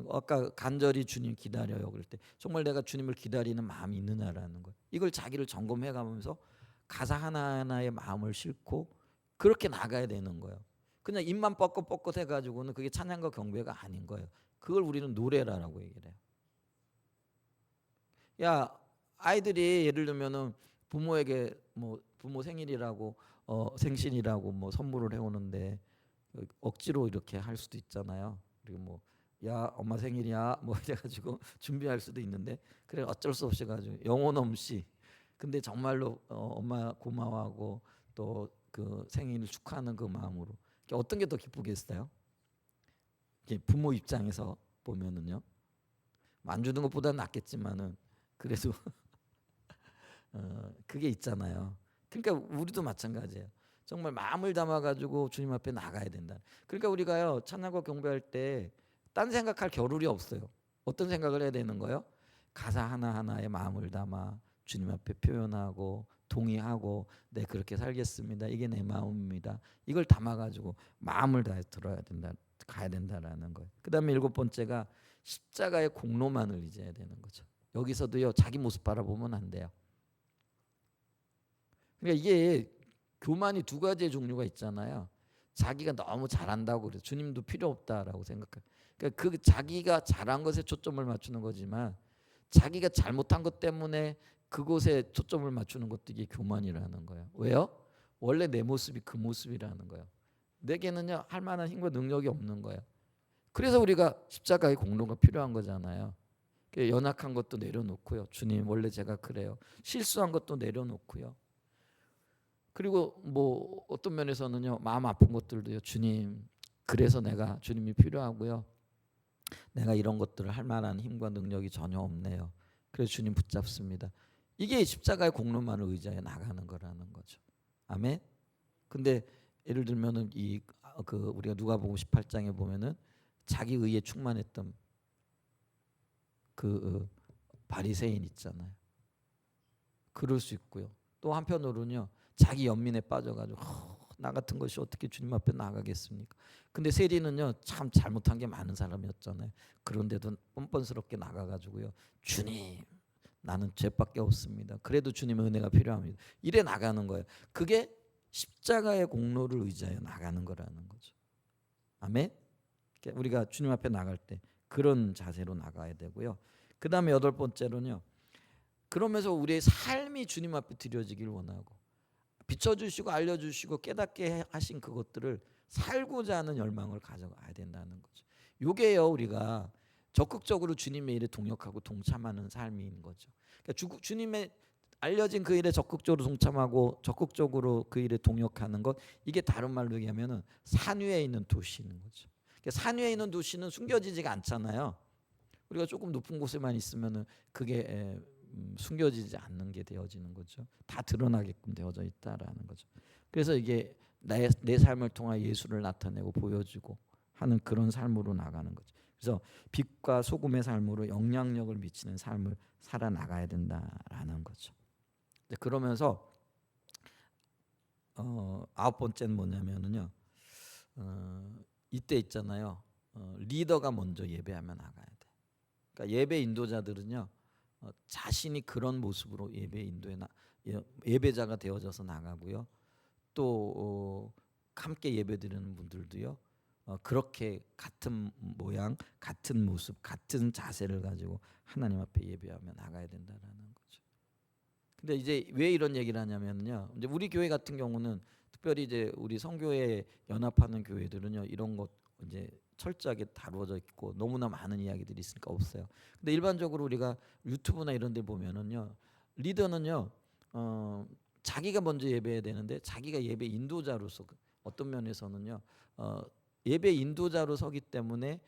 아까 간절히 주님 기다려요 그럴 때 정말 내가 주님을 기다리는 마음이 있느냐라는 거예요. 이걸 자기를 점검해 가면서 가사 하나하나에 마음을 싣고 그렇게 나가야 되는 거예요. 그냥 입만 뻐끗뻐끗 해가지고는 그게 찬양과 경배가 아닌 거예요. 그걸 우리는 노래라고 얘기를 해요. 야, 아이들이 예를 들면은 부모에게 뭐 부모 생일이라고 생신이라고 뭐 선물을 해오는데 억지로 이렇게 할 수도 있잖아요. 그리고 뭐 야 엄마 생일이야 뭐 이래가지고 준비할 수도 있는데 그래 어쩔 수 없이 가지고 영혼 없이 근데 정말로 엄마 고마워하고 또 그 생일 축하하는 그 마음으로 어떤 게 더 기쁘겠어요? 부모 입장에서 보면은요 안 주는 것보다는 낫겠지만은 그래도 그게 있잖아요. 그러니까 우리도 마찬가지예요. 정말 마음을 담아가지고 주님 앞에 나가야 된다. 그러니까 우리가요 찬양과 경배할 때 딴 생각할 겨를이 없어요. 어떤 생각을 해야 되는 거예요? 가사 하나 하나에 마음을 담아 주님 앞에 표현하고 동의하고 네 그렇게 살겠습니다. 이게 내 마음입니다. 이걸 담아가지고 마음을 다해 들어야 된다, 가야 된다라는 거예요. 그다음에 일곱 번째가 십자가의 공로만을 의지해야 되는 거죠. 여기서도요 자기 모습 바라보면 안 돼요. 그러니까 이게 교만이 두 가지의 종류가 있잖아요. 자기가 너무 잘한다고 그래서 주님도 필요 없다라고 생각해요. 그러니까 그 자기가 잘한 것에 초점을 맞추는 거지만 자기가 잘못한 것 때문에 그곳에 초점을 맞추는 것도 이게 교만이라는 거예요. 왜요? 원래 내 모습이 그 모습이라는 거예요. 내게는요 할 만한 힘과 능력이 없는 거예요. 그래서 우리가 십자가의 공로가 필요한 거잖아요. 연약한 것도 내려놓고요. 주님 원래 제가 그래요. 실수한 것도 내려놓고요. 그리고 뭐 어떤 면에서는요 마음 아픈 것들도요 주님 그래서 내가 주님이 필요하고요 내가 이런 것들을 할 만한 힘과 능력이 전혀 없네요. 그래서 주님 붙잡습니다. 이게 십자가의 공로만을 의지하여 나가는 거라는 거죠. 아멘. 근데 예를 들면은 그 우리가 누가복음 18장에 보면은 자기 의에 충만했던 그 바리새인 있잖아요. 그럴 수 있고요. 또 한편으로는요 자기 연민에 빠져가지고 나 같은 것이 어떻게 주님 앞에 나가겠습니까? 근데 세리는요 참 잘못한 게 많은 사람이었잖아요. 그런데도 뻔뻔스럽게 나가가지고요 주님 나는 죄밖에 없습니다. 그래도 주님의 은혜가 필요합니다. 이래 나가는 거예요. 그게 십자가의 공로를 의지하여 나가는 거라는 거죠. 아멘. 우리가 주님 앞에 나갈 때 그런 자세로 나가야 되고요. 그 다음에 여덟 번째로는요. 그러면서 우리의 삶이 주님 앞에 드려지길 원하고 비춰주시고 알려주시고 깨닫게 하신 그것들을 살고자 하는 열망을 가져가야 된다는 거죠. 요게요 우리가 적극적으로 주님의 일에 동역하고 동참하는 삶인 거죠. 그러니까 주님의 알려진 그 일에 적극적으로 동참하고 적극적으로 그 일에 동역하는 것 이게 다른 말로 얘기하면은 산 위에 있는 도시인 거죠. 그러니까 산 위에 있는 도시는 숨겨지지가 않잖아요. 우리가 조금 높은 곳에만 있으면은 그게 숨겨지지 않는 게 되어지는 거죠. 다 드러나게끔 되어져 있다라는 거죠. 그래서 이게 내 삶을 통해 예수를 나타내고 보여주고 하는 그런 삶으로 나가는 거죠. 그래서 빛과 소금의 삶으로 영향력을 미치는 삶을 살아나가야 된다라는 거죠. 그러면서 아홉 번째는 뭐냐면은요. 이때 있잖아요. 리더가 먼저 예배하며 나가야 돼. 그러니까 예배 인도자들은요. 자신이 그런 모습으로 예배자가 되어져서 나가고요. 또 함께 예배드리는 분들도요. 그렇게 같은 모양, 같은 모습, 같은 자세를 가지고 하나님 앞에 예배하며 나가야 된다라는 거죠. 근데 이제 왜 이런 얘기를 하냐면요. 이제 우리 교회 같은 경우는 특별히 이제 우리 성교회 연합하는 교회들은요. 이런 것 이제 철저하게 다루어져 있고 너무나 많은 이야기들이 있으니까 없어요. 근데 일반적으로 우리가 유튜브나 이런 데 보면은요. 리더는요. 자기가 먼저 예배해야 되는데 자기가 예배 인도자로서 어떤 면에서는요. 예배 인도자로 서기 때문에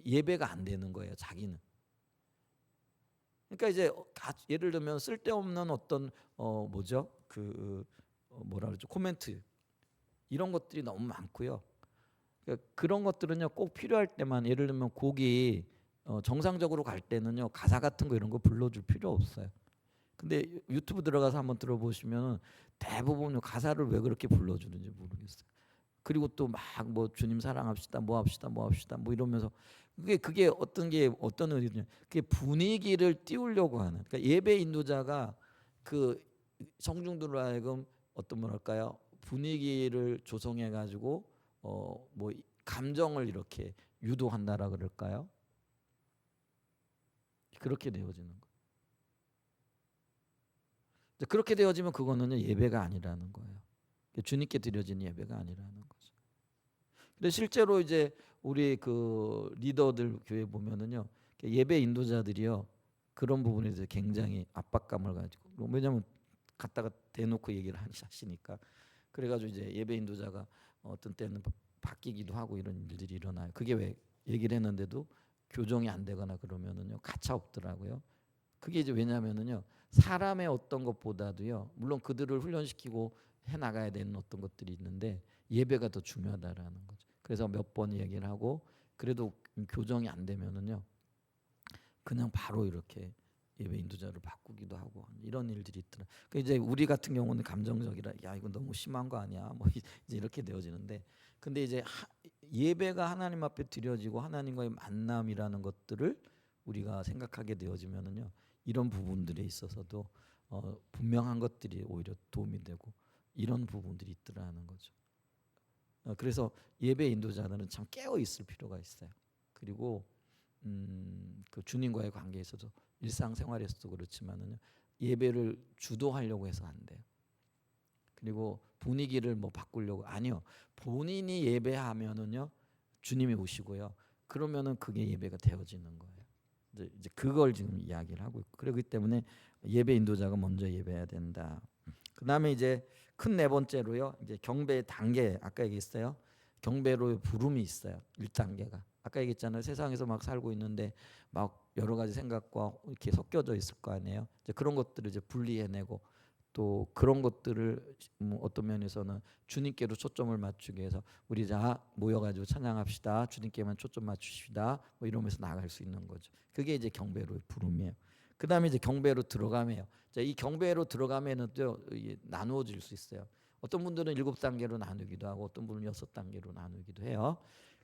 예배가 안 되는 거예요. 자기는. 그러니까 이제 예를 들면 쓸데없는 어떤 뭐죠? 뭐라 그러죠? 코멘트 이런 것들이 너무 많고요. 그러니까 그런 것들은요 꼭 필요할 때만 예를 들면 곡이 정상적으로 갈 때는요 가사 같은 거 이런 거 불러줄 필요 없어요. 근데 유튜브 들어가서 한번 들어보시면 대부분 가사를 왜 그렇게 불러주는지 모르겠어요. 그리고 또 막 뭐 주님 사랑합시다, 뭐 합시다, 뭐 합시다, 뭐 이러면서 그게 어떤 의미냐? 그게 분위기를 띄우려고 하는. 그러니까 예배 인도자가 그 성중들로 하여금 어떤 뭐랄까요? 분위기를 조성해 가지고 뭐 감정을 이렇게 유도한다라 그럴까요? 그렇게 되어지는 거. 그렇게 되어지면 그거는 예배가 아니라는 거예요. 주님께 드려진 예배가 아니라는 거죠. 근데 실제로 이제 우리 그 리더들 교회 보면은요, 예배 인도자들이요 그런 부분에 대해서 굉장히 압박감을 가지고, 왜냐하면 갖다가 대놓고 얘기를 하시니까. 그래가지고 이제 예배 인도자가 어떤 때는 바뀌기도 하고 이런 일들이 일어나요. 그게 왜 얘기를 했는데도 교정이 안 되거나 그러면은요 가차 없더라고요. 그게 이제 왜냐면은요 사람의 어떤 것보다도요 물론 그들을 훈련시키고 해 나가야 되는 어떤 것들이 있는데 예배가 더 중요하다라는 거죠. 그래서 몇 번 얘기를 하고 그래도 교정이 안 되면은요 그냥 바로 이렇게 예배 인도자를 바꾸기도 하고 이런 일들이 있더라. 그 이제 우리 같은 경우는 감정적이라 야 이거 너무 심한 거 아니야? 뭐 이제 이렇게 되어지는데 근데 이제 예배가 하나님 앞에 드려지고 하나님과의 만남이라는 것들을 우리가 생각하게 되어지면은요 이런 부분들에 있어서도 분명한 것들이 오히려 도움이 되고 이런 부분들이 있더라는 거죠. 그래서 예배 인도자들은 참 깨어 있을 필요가 있어요. 그리고 그 주님과의 관계에서도 일상생활에서도 그렇지만은 예배를 주도하려고 해서 안 돼요. 그리고 분위기를 뭐 바꾸려고 아니요. 본인이 예배하면은요 주님이 오시고요. 그러면은 그게 예배가 되어지는 거예요. 이제 그걸 지금 이야기를 하고 있고 그렇기 때문에 예배 인도자가 먼저 예배해야 된다. 그다음에 이제 큰 네 번째로요. 이제 경배의 단계 아까 얘기했어요. 경배로의 부름이 있어요. 1단계가. 아까 얘기했잖아요. 세상에서 막 살고 있는데 막 여러 가지 생각과 이렇게 섞여져 있을 거 아니에요. 이제 그런 것들을 이제 분리해내고 또 그런 것들을 뭐 어떤 면에서는 주님께로 초점을 맞추기 위해서 우리 자 모여가지고 찬양합시다. 주님께만 초점 맞추십시다. 뭐 이러면서 나갈 수 있는 거죠. 그게 이제 경배로의 부름이에요. 그 다음에 이제 경배로 들어가면요. 자, 이 경배로 들어가면은 또 나누어질 수 있어요. 어떤 분들은 7단계로 나누기도 하고 어떤 분은 6단계로 나누기도 해요.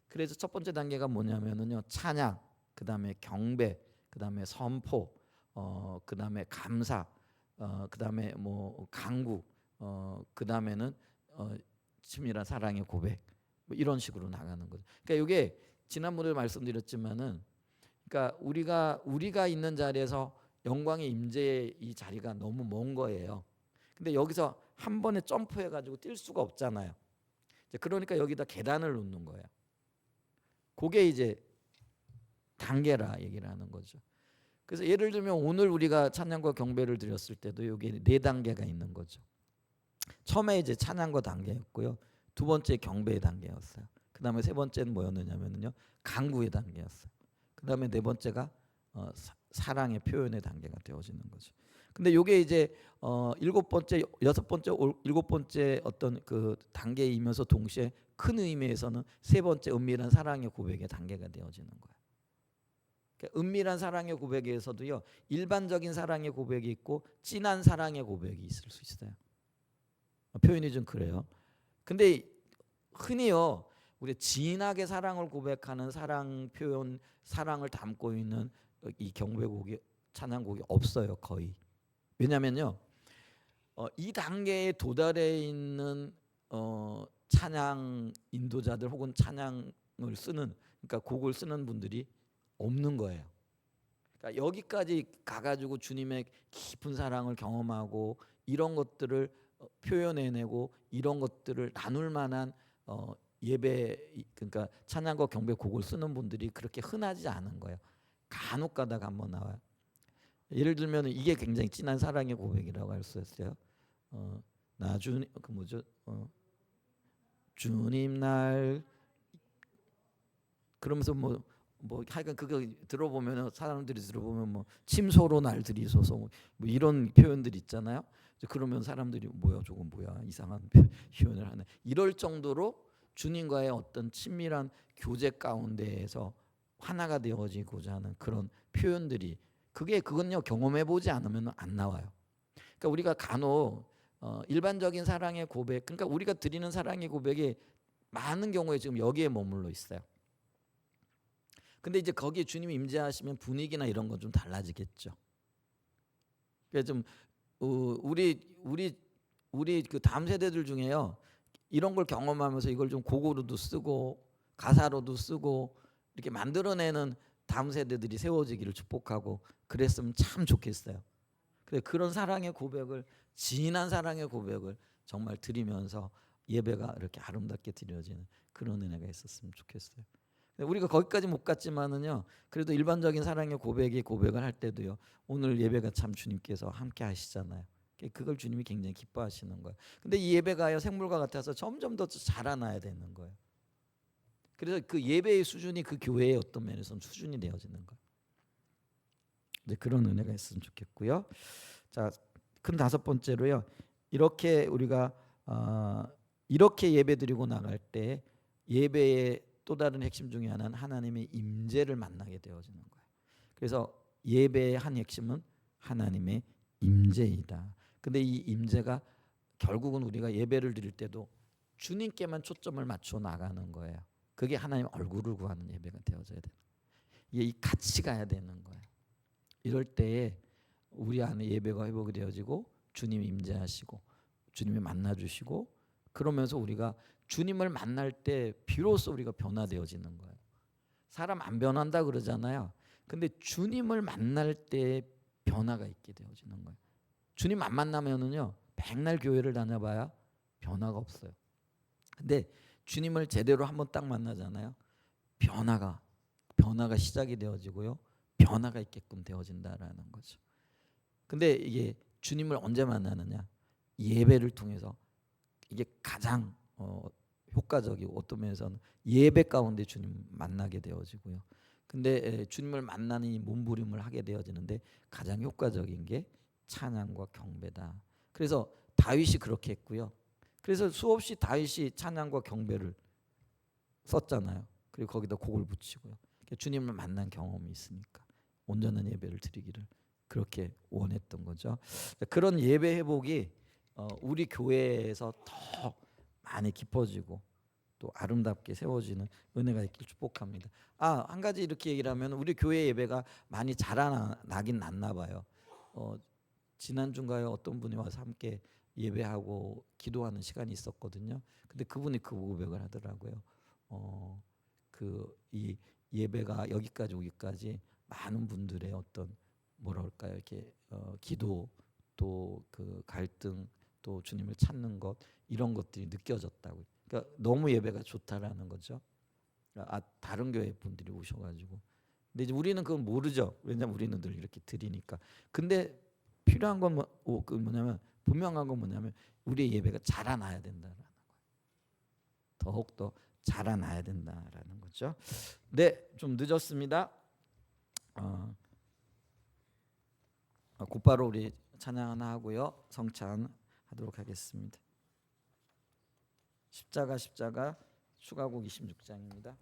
그래서 첫 번째 단계가 뭐냐면은요. 찬양, 그 다음에 경배, 그 다음에 선포, 그 다음에 감사, 그 다음에 뭐 강구, 그 다음에는 치밀한 사랑의 고백, 뭐 이런 식으로 나가는 거죠. 그러니까 이게 지난번에 말씀드렸지만은, 그러니까 우리가 있는 자리에서 영광의 임재의 이 자리가 너무 먼 거예요. 근데 여기서 한 번에 점프해 가지고 뛸 수가 없잖아요. 그러니까 여기다 계단을 놓는 거예요. 그게 이제 단계라 얘기를 하는 거죠. 그래서 예를 들면 오늘 우리가 찬양과 경배를 드렸을 때도 여기 4단계가 있는 거죠. 처음에 이제 찬양과 단계였고요. 두 번째 경배의 단계였어요. 그 다음에 세 번째는 뭐였느냐면요. 강구의 단계였어요. 그 다음에 네 번째가 사랑의 표현의 단계가 되어지는 거죠. 근데 요게 이제 7번째, 6번째, 7번째 어떤 그 단계이면서 동시에 큰 의미에서는 세 번째 은밀한 사랑의 고백의 단계가 되어지는 거예요. 그러니까 은밀한 사랑의 고백에서도요. 일반적인 사랑의 고백이 있고 진한 사랑의 고백이 있을 수 있어요. 표현이 좀 그래요. 근데 흔히요. 우리 진하게 사랑을 고백하는 사랑 표현, 사랑을 담고 있는 이 경배곡이 찬양곡이 없어요. 거의. 왜냐면요. 이 단계에 도달해 있는 찬양 인도자들 혹은 찬양을 쓰는 그러니까 곡을 쓰는 분들이 없는 거예요. 그러니까 여기까지 가가지고 주님의 깊은 사랑을 경험하고 이런 것들을 표현해내고 이런 것들을 나눌 만한 예배 그러니까 찬양과 경배 곡을 쓰는 분들이 그렇게 흔하지 않은 거예요. 간혹 가다가 한번 나와요. 예를 들면 이게 굉장히 진한 사랑의 고백이라고 할 수 있어요. 나 주님 그 뭐죠? 주님 날 그러면서 뭐 하여간 그거 들어보면 사람들이 들어보면 뭐 침소로 날 들이소서 뭐 이런 표현들 있잖아요. 그러면 사람들이 뭐야 저건 뭐야 이상한 표현을 하네. 이럴 정도로 주님과의 어떤 친밀한 교제 가운데에서 하나가 되어지고자 하는 그런 표현들이 그건요 경험해 보지 않으면 안 나와요. 그러니까 우리가 간혹 일반적인 사랑의 고백, 그러니까 우리가 드리는 사랑의 고백이 많은 경우에 지금 여기에 머물러 있어요. 근데 이제 거기에 주님이 임재하시면 분위기나 이런 건 좀 달라지겠죠. 그래서 좀 우리 우리 그 다음 세대들 중에요. 이런 걸 경험하면서 이걸 좀 곡으로도 쓰고 가사로도 쓰고 이렇게 만들어내는 다음 세대들이 세워지기를 축복하고 그랬으면 참 좋겠어요. 그래 그런 사랑의 고백을 진한 사랑의 고백을 정말 드리면서 예배가 이렇게 아름답게 드려지는 그런 은혜가 있었으면 좋겠어요. 우리가 거기까지 못 갔지만은요. 그래도 일반적인 사랑의 고백을 할 때도요. 오늘 예배가 참 주님께서 함께 하시잖아요. 그걸 주님이 굉장히 기뻐하시는 거예요. 근데 이 예배가요 생물과 같아서 점점 더 자라나야 되는 거예요. 그래서 그 예배의 수준이 그 교회의 어떤 면에서는 수준이 되어지는 거예요. 이제 그런 은혜가 있으면 좋겠고요. 자, 큰 다섯 번째로요. 이렇게 우리가 이렇게 예배드리고 나갈 때 예배의 또 다른 핵심 중에 하나는 하나님의 임재를 만나게 되어지는 거예요. 그래서 예배의 한 핵심은 하나님의 임재이다. 근데 이 임재가 결국은 우리가 예배를 드릴 때도 주님께만 초점을 맞춰 나가는 거예요. 그게 하나님 얼굴을 구하는 예배가 되어져야 돼요. 이게 같이 가야 되는 거예요. 이럴 때에 우리 안에 예배가 회복이 되어지고 주님이 임재하시고 주님이 만나주시고 그러면서 우리가 주님을 만날 때 비로소 우리가 변화되어지는 거예요. 사람 안 변한다 그러잖아요. 근데 주님을 만날 때 변화가 있게 되어지는 거예요. 주님 안 만나면은요 백날 교회를 다녀봐야 변화가 없어요. 근데 주님을 제대로 한번 딱 만나잖아요. 변화가 시작이 되어지고요. 변화가 있게끔 되어진다라는 거죠. 근데 이게 주님을 언제 만나느냐? 예배를 통해서 이게 가장 효과적이고 어떤 면에서는 예배 가운데 주님 만나게 되어지고요. 근데 주님을 만나는 이 몸부림을 하게 되어지는데 가장 효과적인 게 찬양과 경배다. 그래서 다윗이 그렇게 했고요. 그래서 수없이 다윗이 찬양과 경배를 썼잖아요. 그리고 거기다 곡을 붙이고요. 주님을 만난 경험이 있으니까 온전한 예배를 드리기를 그렇게 원했던 거죠. 그런 예배 회복이 우리 교회에서 더 많이 깊어지고 또 아름답게 세워지는 은혜가 있길 축복합니다. 한 가지 이렇게 얘기를 하면 우리 교회 예배가 많이 자라나긴 났나 봐요. 지난주인가요? 어떤 분이 와서 함께 예배하고 기도하는 시간이 있었거든요. 근데 그분이 그 고백을 하더라고요. 그 이 예배가 여기까지 오기까지 많은 분들의 어떤 뭐라 할까요? 이렇게 기도 또 그 갈등 또 주님을 찾는 것 이런 것들이 느껴졌다고. 그러니까 너무 예배가 좋다라는 거죠. 다른 교회 분들이 오셔가지고. 근데 이제 우리는 그건 모르죠. 왜냐면 우리는 늘 이렇게 드리니까. 근데 필요한 건 뭐냐면 분명한 건 뭐냐면 우리의 예배가 자라나야 된다라는 거예요. 더욱 더 자라나야 된다라는 거죠. 네, 좀 늦었습니다. 곧바로 우리 찬양 하나 하고요. 성찬하도록 하겠습니다. 십자가 추가곡 26장입니다.